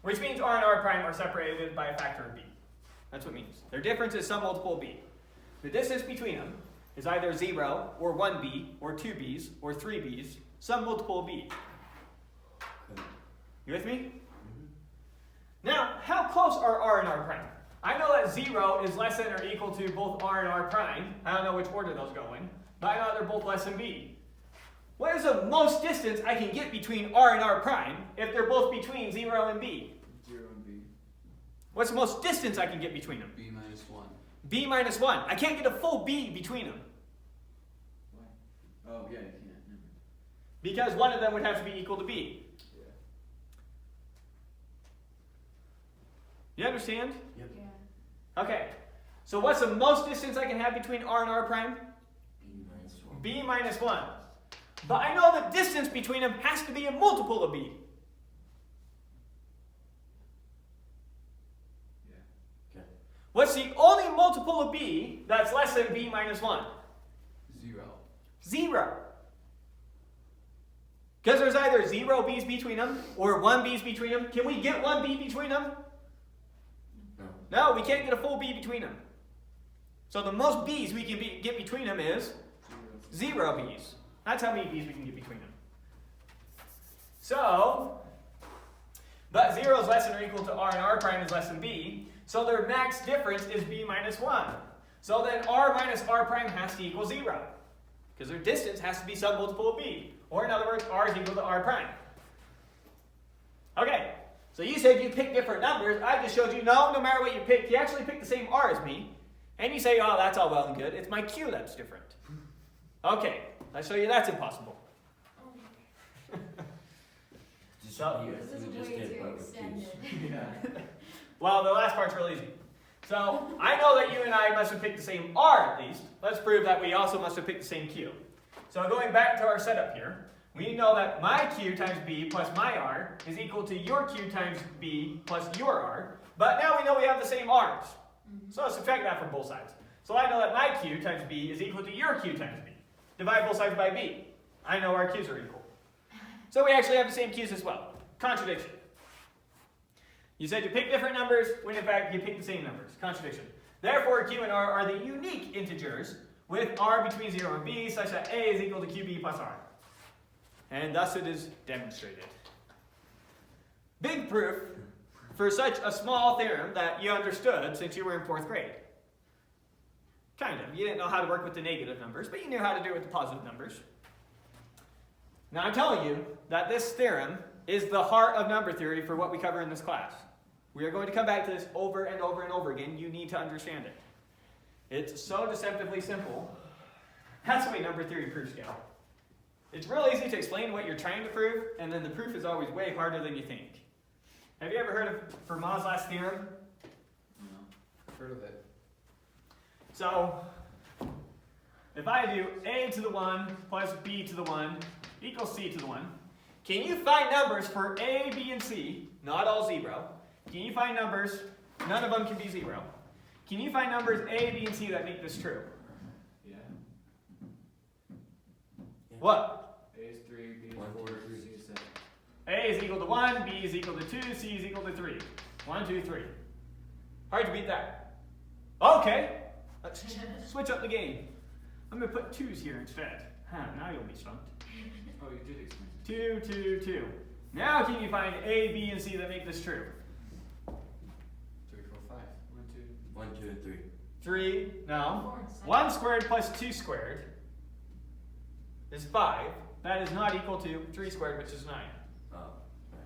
Speaker 1: which means r and r prime are separated by a factor of b. That's what it means. Their difference is some multiple of b. The distance between them is either 0, or 1b, or 2b's, or 3b's, some multiple of b. You with me? Now, how close are r and r prime? I know that 0 is less than or equal to both r and r prime. I don't know which order those go in, but I know they're both less than b. What is the most distance I can get between r and r prime if they're both between 0 and b?
Speaker 2: 0 and b.
Speaker 1: What's the most distance I can get between them?
Speaker 2: B minus 1.
Speaker 1: B minus 1. I can't get a full b between them.
Speaker 2: Why? Oh, yeah, you can't. Never.
Speaker 1: Because one of them would have to be equal to b. You understand?
Speaker 3: Yeah.
Speaker 1: Okay. So what's the most distance I can have between r and r prime?
Speaker 4: B minus 1.
Speaker 1: B minus 1. But I know the distance between them has to be a multiple of b.
Speaker 2: Yeah.
Speaker 4: Okay.
Speaker 1: What's the only multiple of b that's less than b minus 1?
Speaker 2: 0.
Speaker 1: 0. Because there's either 0 b's between them or 1 b's between them. Can we get 1 b between them?
Speaker 4: No.
Speaker 1: No, we can't get a full b between them. So the most b's we can get between them is 0 b's. That's how many b's we can get between them. So, but 0 is less than or equal to r and r prime is less than b. So their max difference is b minus 1. So then r minus r prime has to equal 0. Because their distance has to be some multiple of b. Or in other words, r is equal to r prime. Okay, so you said you picked different numbers. I just showed you, no matter what you pick, you actually picked the same r as me. And you say, oh, that's all well and good. It's my q that's different. Okay, I'll show you that's impossible. So,
Speaker 4: You-
Speaker 3: This is
Speaker 4: you just
Speaker 3: way
Speaker 4: did
Speaker 3: too
Speaker 4: bucket
Speaker 3: extended.
Speaker 2: Yeah.
Speaker 1: well, the last part's real easy. So, I know that you and I must have picked the same R at least. Let's prove that we also must have picked the same Q. So, going back to our setup here, we know that my Q times B plus my R is equal to your Q times B plus your R. But now we know we have the same R's. So let's subtract that from both sides. So I know that my Q times B is equal to your Q times B. Divide both sides by B. I know our Q's are equal. So we actually have the same Q's as well. Contradiction. You said you pick different numbers, when in fact you pick the same numbers. Contradiction. Therefore, Q and R are the unique integers with R between 0 and B, such that A is equal to QB plus R. And thus it is demonstrated. Big proof for such a small theorem that you understood since you were in 4th grade. Kind of. You didn't know how to work with the negative numbers, but you knew how to do it with the positive numbers. Now I'm telling you that this theorem is the heart of number theory for what we cover in this class. We are going to come back to this over and over and over again. You need to understand it. It's so deceptively simple. That's the way number theory proofs go. It's real easy to explain what you're trying to prove, and then the proof is always way harder than you think. Have you ever heard of Fermat's last theorem?
Speaker 2: No. Heard of it.
Speaker 1: So, if I do a to the 1 plus b to the 1 equals c to the 1, can you find numbers for a, b, and c, not all 0? Can you find numbers, none of them can be 0. Can you find numbers a, b, and c that make this true?
Speaker 2: Yeah.
Speaker 1: What?
Speaker 2: A is 3, B is
Speaker 4: 1,
Speaker 2: 4,
Speaker 4: 2,
Speaker 2: C is 7.
Speaker 1: A is equal to 1, b is equal to 2, c is equal to 3. 1, 2, 3. Hard to beat that. Okay, let's switch up the game. I'm going to put 2's here instead. Now you'll be stumped.
Speaker 2: Oh, you did explain it.
Speaker 1: 2, 2, 2. Now can you find A, B, and C that make this true?
Speaker 2: 3, 4, 5. 1, 2.
Speaker 4: 1, 2, and 3.
Speaker 1: 3, no.
Speaker 3: 4 and 7.
Speaker 1: 1 squared plus 2 squared is 5. That is not equal to 3 squared, which is 9.
Speaker 4: Oh, right.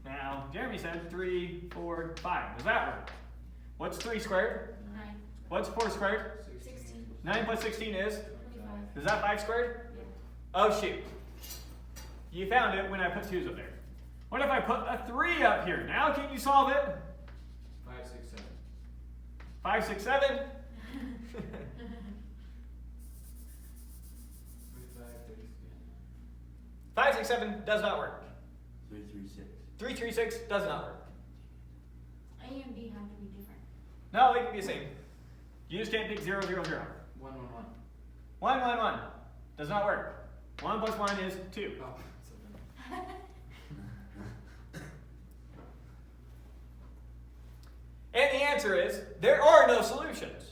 Speaker 1: Now, Jeremy said 3, 4, 5. Does that work? What's 3 squared?
Speaker 3: 9,
Speaker 1: What's 4 squared?
Speaker 3: 16,
Speaker 1: 9 plus 16 is?
Speaker 3: 25.
Speaker 1: Is that 5 squared?
Speaker 3: Yeah.
Speaker 1: Oh, shoot. You found it when I put 2's up there. What if I put a 3 up here? Now can you solve it?
Speaker 2: 5, 6, 7.
Speaker 1: 5, 6, 7.
Speaker 2: 45, 33.
Speaker 1: 5, 6, 7 does not work.
Speaker 4: 3, 3, 6.
Speaker 1: 3, 3, 6 does not work.
Speaker 3: A and B have to be different.
Speaker 1: No, they can be the same. You just can't pick 0, 0, 0.
Speaker 2: 1, 1, 1.
Speaker 1: 1, 1, 1. Does not work. 1 plus 1 is 2.
Speaker 2: Oh, 7.
Speaker 1: And the answer is, there are no solutions.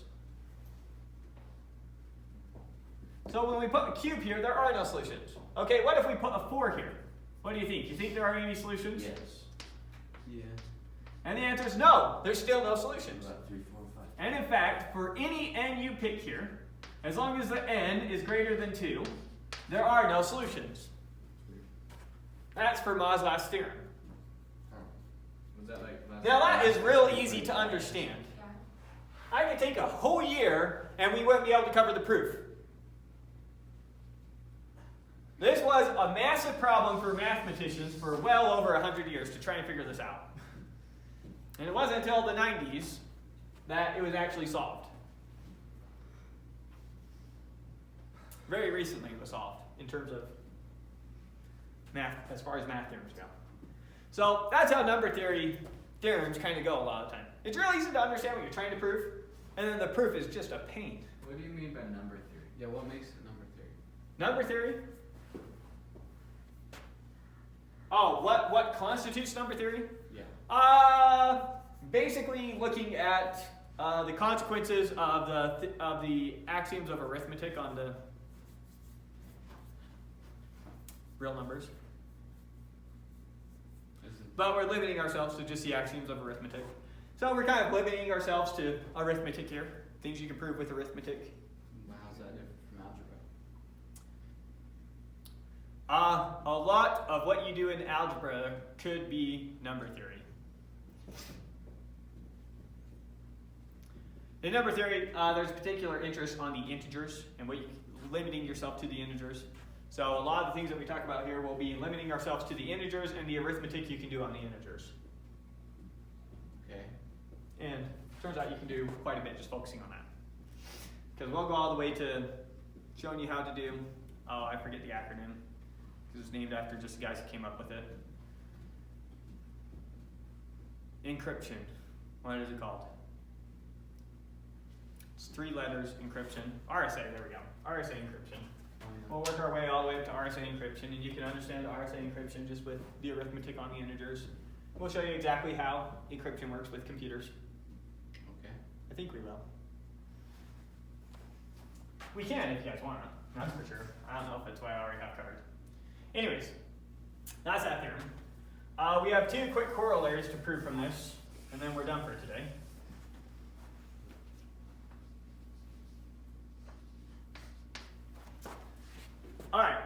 Speaker 1: So when we put a cube here, there are no solutions. Okay, what if we put a 4 here? What do you think? You think there are any solutions?
Speaker 4: Yes.
Speaker 2: Yeah.
Speaker 1: And the answer is no, there's still no solutions.
Speaker 4: About 3, 4, 5.
Speaker 1: And in fact, for any n you pick here, as long as the n is greater than 2, there are no solutions. That's Fermat's last theorem.
Speaker 2: Was that like last
Speaker 1: Now that is real easy to understand.
Speaker 3: Yeah.
Speaker 1: I could take a whole year and we wouldn't be able to cover the proof. This was a massive problem for mathematicians for well over 100 years to try and figure this out. And it wasn't until the 90s that it was actually solved. Very recently it was solved in terms of math, as far as math theorems go. So that's how number theory theorems kind of go a lot of the time. It's really easy to understand what you're trying to prove, and then the proof is just a pain.
Speaker 2: What do you mean by number theory? Yeah, what makes it number theory?
Speaker 1: Number theory? Oh, what constitutes number theory?
Speaker 2: Yeah.
Speaker 1: Basically looking at the consequences of the axioms of arithmetic on the real numbers. But we're limiting ourselves to just the axioms of arithmetic. So we're kind of limiting ourselves to arithmetic here. Things you can prove with arithmetic.
Speaker 2: How's that different from algebra?
Speaker 1: A lot of what you do in algebra could be number theory. In number theory, there's particular interest on the integers and limiting yourself to the integers. So a lot of the things that we talk about here will be limiting ourselves to the integers and the arithmetic you can do on the integers.
Speaker 2: Okay.
Speaker 1: And turns out you can do quite a bit just focusing on that. Because we'll go all the way to showing you how to do, oh, I forget the acronym, because it's named after just the guys who came up with it. Encryption. What is it called? It's 3 letters, encryption. RSA, there we go. RSA encryption. We'll work our way all the way up to RSA encryption, and you can understand RSA encryption just with the arithmetic on the integers. We'll show you exactly how encryption works with computers.
Speaker 2: Okay.
Speaker 1: I think we will. We can if you guys want to, that's for sure. I don't know if it's what I already have covered. Anyways, that's that theorem. We have 2 quick corollaries to prove from this, and then we're done for today. All right.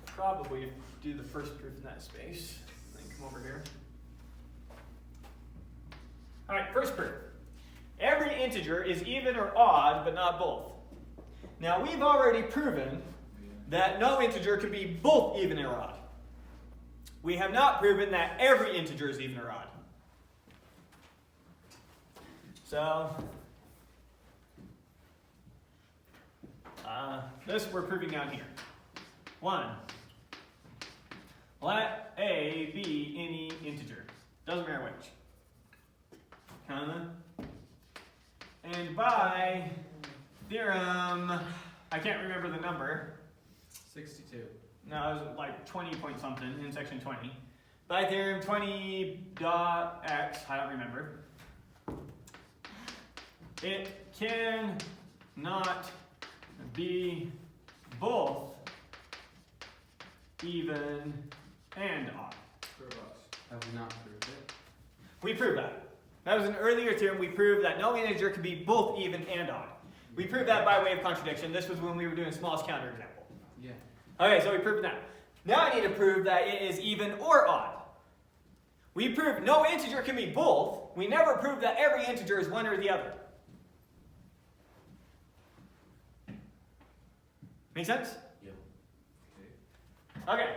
Speaker 1: Probably do the first proof in that space. Then come over here. All right, first proof. Every integer is even or odd, but not both. Now we've already proven that no integer can be both even or odd. We have not proven that every integer is even or odd. So, this we're proving down here. 1. Let A be any integer. Doesn't matter which. Comma. And by theorem, I can't remember the number.
Speaker 2: 62.
Speaker 1: No, it was like 20 point something in section 20. By theorem 20.x, I don't remember. It cannot be both even and odd.
Speaker 2: Have we not proved it?
Speaker 1: We proved that. That was an earlier theorem. We proved that no integer can be both even and odd. We proved that by way of contradiction. This was when we were doing smallest counter example.
Speaker 2: Yeah.
Speaker 1: Okay, so we proved that. Now I need to prove that it is even or odd. We proved no integer can be both. We never proved that every integer is one or the other. Make sense?
Speaker 4: Yep.
Speaker 1: Okay.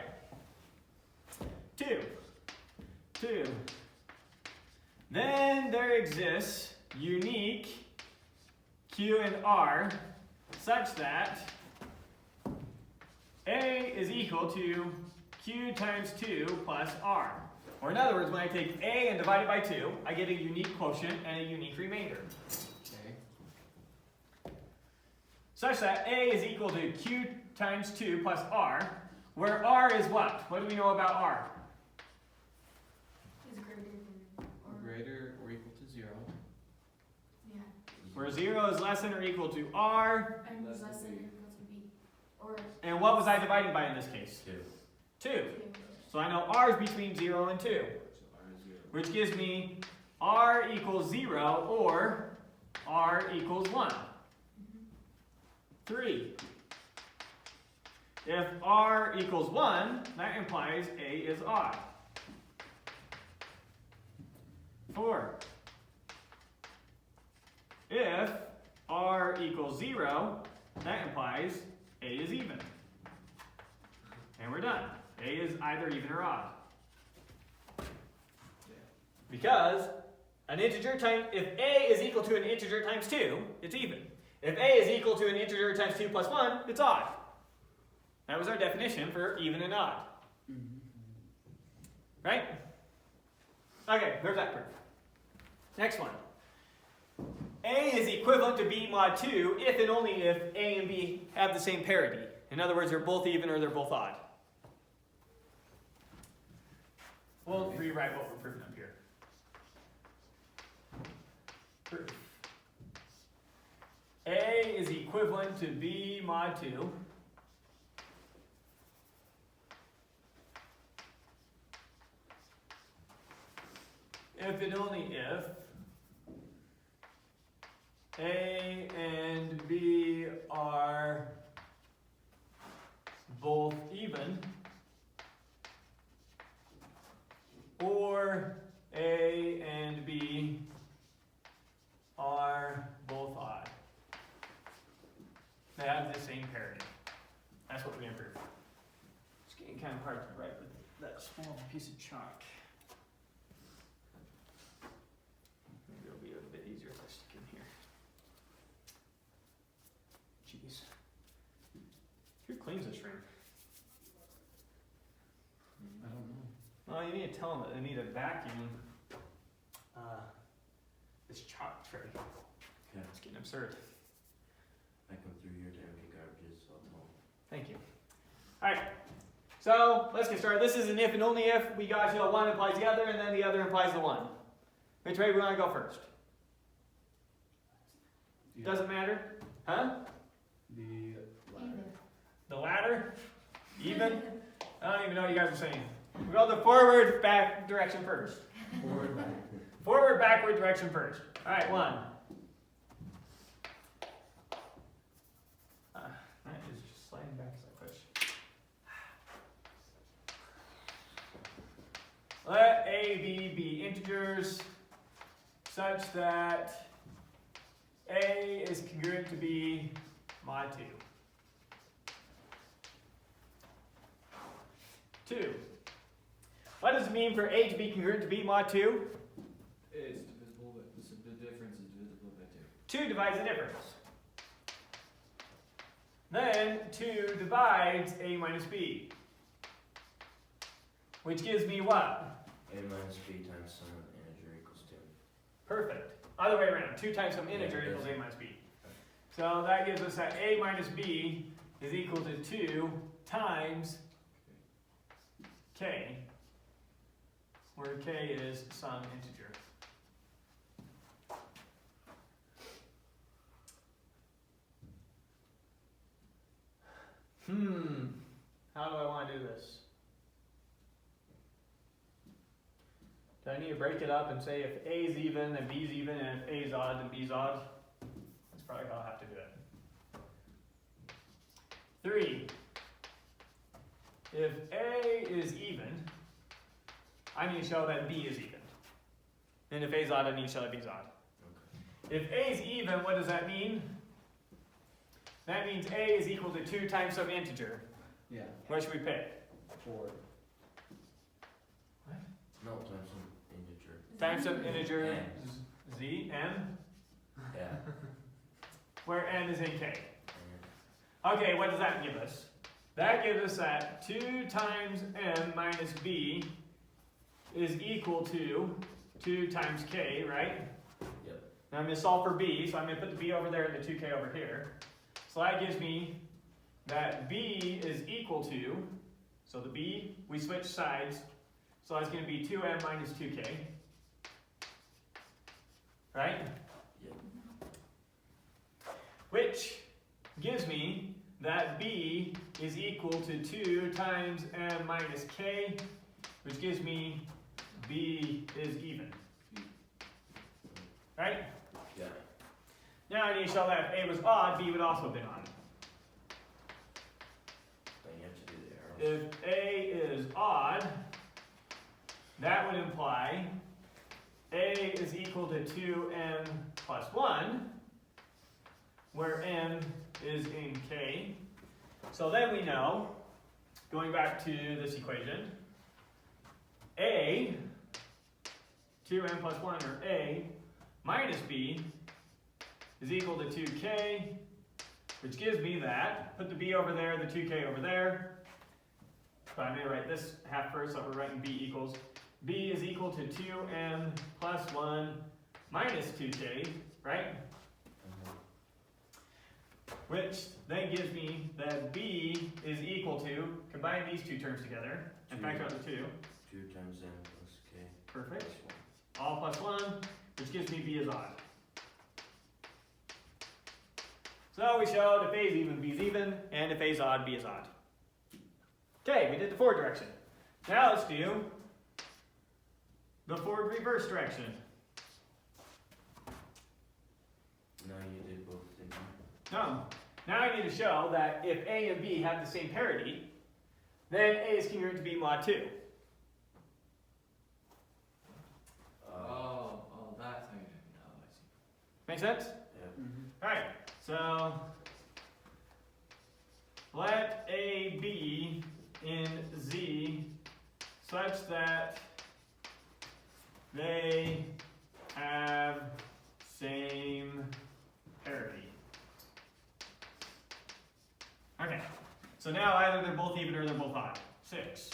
Speaker 1: 2. Then there exists unique Q and R such that A is equal to Q times 2 plus R. Or in other words, when I take A and divide it by 2, I get a unique quotient and a unique remainder.
Speaker 2: Okay.
Speaker 1: Such that A is equal to Q times 2 plus R, where R is what? What do we know about R?
Speaker 3: Is greater than or
Speaker 2: Greater or equal to 0.
Speaker 3: yeah,
Speaker 1: Where 0 is less than or equal to R.
Speaker 3: and
Speaker 2: Less
Speaker 3: less
Speaker 2: than
Speaker 3: than
Speaker 2: B.
Speaker 3: or equal to B, or
Speaker 1: And what was I dividing by in this case?
Speaker 4: 2.
Speaker 1: 2.
Speaker 3: 2.
Speaker 1: So I know R is between 0 and 2,
Speaker 2: So R is 0.
Speaker 1: which gives me R equals 0 or R equals 1. 3. If R equals 1, that implies A is odd. 4. If R equals 0, that implies A is even. And we're done. A is either even or odd. Because an integer times, if A is equal to an integer times 2, it's even. If A is equal to an integer times 2 plus 1, it's odd. That was our definition for even and odd. Right? Okay, there's that proof. Next one. A is equivalent to B mod 2 if and only if A and B have the same parity. In other words, they're both even or they're both odd. We'll rewrite what we're proving up here. Proof. A is equivalent to B mod 2 if and only if A and B are both even, or A have the same parity. That's what we gonna prove. It's getting kind of hard to write with that small piece of chalk. Maybe it'll be a bit easier if I stick in here. Jeez. Who cleans this room?
Speaker 2: I don't know.
Speaker 1: Well, you need to tell them that they need to vacuum this chalk tray.
Speaker 4: Okay.
Speaker 1: It's getting absurd.
Speaker 4: I come through here to empty garbages, so I'll tell 'em.
Speaker 1: Thank you. Alright, so let's get started. This is an if and only if. We got one implies the other and then the other implies the one. Which way we want to go first? Doesn't matter? Huh?
Speaker 2: The ladder.
Speaker 1: The latter? Even? I don't even know what you guys are saying. We go the forward, back direction first.
Speaker 2: Forward, back.
Speaker 1: Forward, backward direction first. Alright, one. That is just sliding back as I push. Let A, B be integers such that A is congruent to B mod 2. 2. What does it mean for A to be congruent to B mod 2?
Speaker 2: It's divisible, but the difference is divisible by 2.
Speaker 1: 2 divides the difference. Then 2 divides A minus B. Which gives me what?
Speaker 4: A minus B times some integer equals 2.
Speaker 1: Perfect. Other way around. 2 times some integer
Speaker 4: Yeah,
Speaker 1: equals A minus B. So that gives us that A minus B is equal to 2 times K, where K is some integer. How do I want to do this? Do I need to break it up and say if A is even, then B is even, and if A is odd, then B is odd? That's probably how I'll have to do it. 3. If A is even, I need to show that B is even. And if A is odd, I need to show that B is odd.
Speaker 4: Okay.
Speaker 1: If A is even, what does that mean? That means A is equal to 2 times some integer.
Speaker 2: Yeah.
Speaker 1: What should we pick?
Speaker 2: 4.
Speaker 4: No, times some integer.
Speaker 1: Times some integer,
Speaker 4: N.
Speaker 1: Z, M,
Speaker 4: Yeah.
Speaker 1: where N is in K.
Speaker 4: And
Speaker 1: Okay, what does that give us? That gives us that 2 times M minus B is equal to 2 times K, right?
Speaker 4: Yep.
Speaker 1: Now I'm going to solve for B, so I'm going to put the B over there and the 2K over here. So that gives me that B is equal to, so the B, we switch sides, so that's going to be 2M minus 2K. Right?
Speaker 4: Yep.
Speaker 1: Which gives me that B is equal to 2 times M minus K, which gives me B is even. Right?
Speaker 4: Yeah.
Speaker 1: Now I need to show that if A was odd, B would also have been odd.
Speaker 4: Then you have to do the arrows.
Speaker 1: If A is odd, that would imply A is equal to 2M plus 1, where M is in K. So then we know, going back to this equation, A, 2M plus 1, or A, minus B, is equal to 2K, which gives me that. Put the B over there, the 2K over there. But I'm going to write this half first, so we're writing B equals. B is equal to 2M plus 1 minus 2K, right? Which then gives me that B is equal to, combine these two terms together, and factor out the 2.
Speaker 4: 2 times n plus k.
Speaker 1: Perfect.
Speaker 4: Plus 1.
Speaker 1: All plus 1, which gives me B is odd. So we showed if A is even, B is even, and if A is odd, B is odd. Okay, we did the forward direction. Now let's do the forward reverse direction.
Speaker 4: Now you did both, didn't you?
Speaker 1: No. Now I need to show that if A and B have the same parity, then A is congruent to B mod 2.
Speaker 2: Oh, that's how you do it. Oh, I see.
Speaker 1: Make sense?
Speaker 4: Yeah.
Speaker 2: Mm-hmm.
Speaker 1: Alright, so let A be in Z such that they have same parity. Okay, so now either they're both even or they're both odd. 6.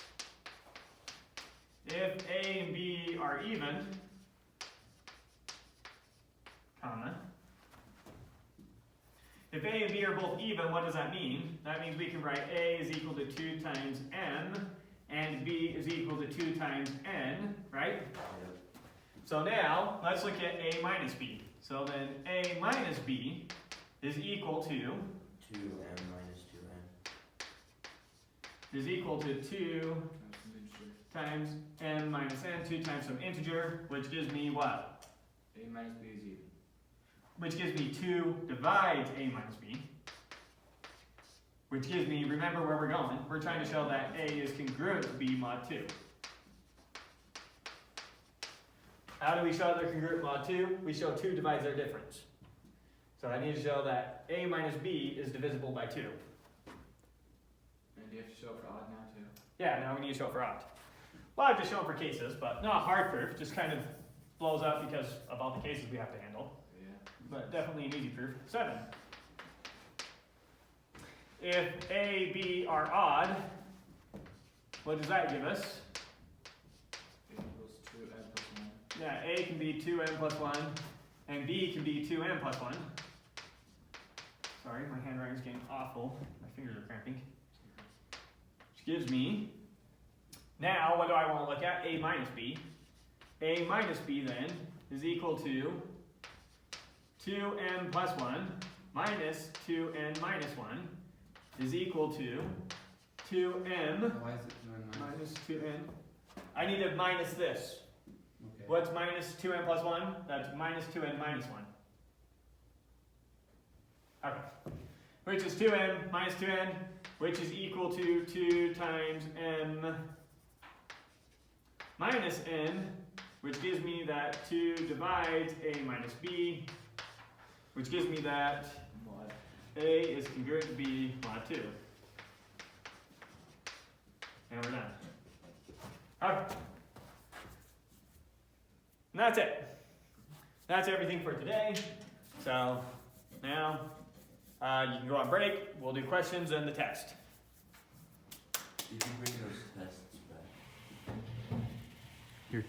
Speaker 1: If A and B are even, comma, if A and B are both even, what does that mean? That means we can write A is equal to 2 times M, and B is equal to 2 times N, right? So now, let's look at A minus B. So then A minus B is equal to
Speaker 4: 2m minus 2n.
Speaker 1: is equal to 2 times M minus N, 2 times some integer, which gives me what?
Speaker 2: A minus B is even.
Speaker 1: Which gives me 2 divides A minus B. Which gives me, remember where we're going, we're trying to show that A is congruent to B mod 2. How do we show they're congruent to mod 2? We show 2 divides their difference. So I need to show that A minus B is divisible by 2.
Speaker 2: And do you have to show it for odd now too?
Speaker 1: Yeah, now we need to show it for odd. Well, I've just shown for cases, but not hard proof, just kind of blows up because of all the cases we have to handle.
Speaker 2: Yeah.
Speaker 1: But definitely an easy proof. 7. If A, B are odd, what does that give us?
Speaker 2: A equals 2n plus 1.
Speaker 1: Yeah, A can be 2n plus 1, and B can be 2n plus 1. Sorry, my handwriting's getting awful. My fingers are cramping. Which gives me, now what do I want to look at? A minus B. A minus B then is equal to 2n plus 1 minus 2n minus 1 is equal to 2m
Speaker 6: Why is it 2n
Speaker 1: minus 2n. I need to minus this.
Speaker 6: Okay.
Speaker 1: What's minus 2n plus 1? That's minus 2n minus 1. Okay. Which is 2n minus 2n, which is equal to 2 times m minus n, which gives me that 2 divides A minus B, which gives me that
Speaker 2: Mod.
Speaker 1: A is congruent to B mod 2. And we're done. Okay. And that's it. That's everything for today. So now you can go on break. We'll do questions and the test.
Speaker 6: You can bring those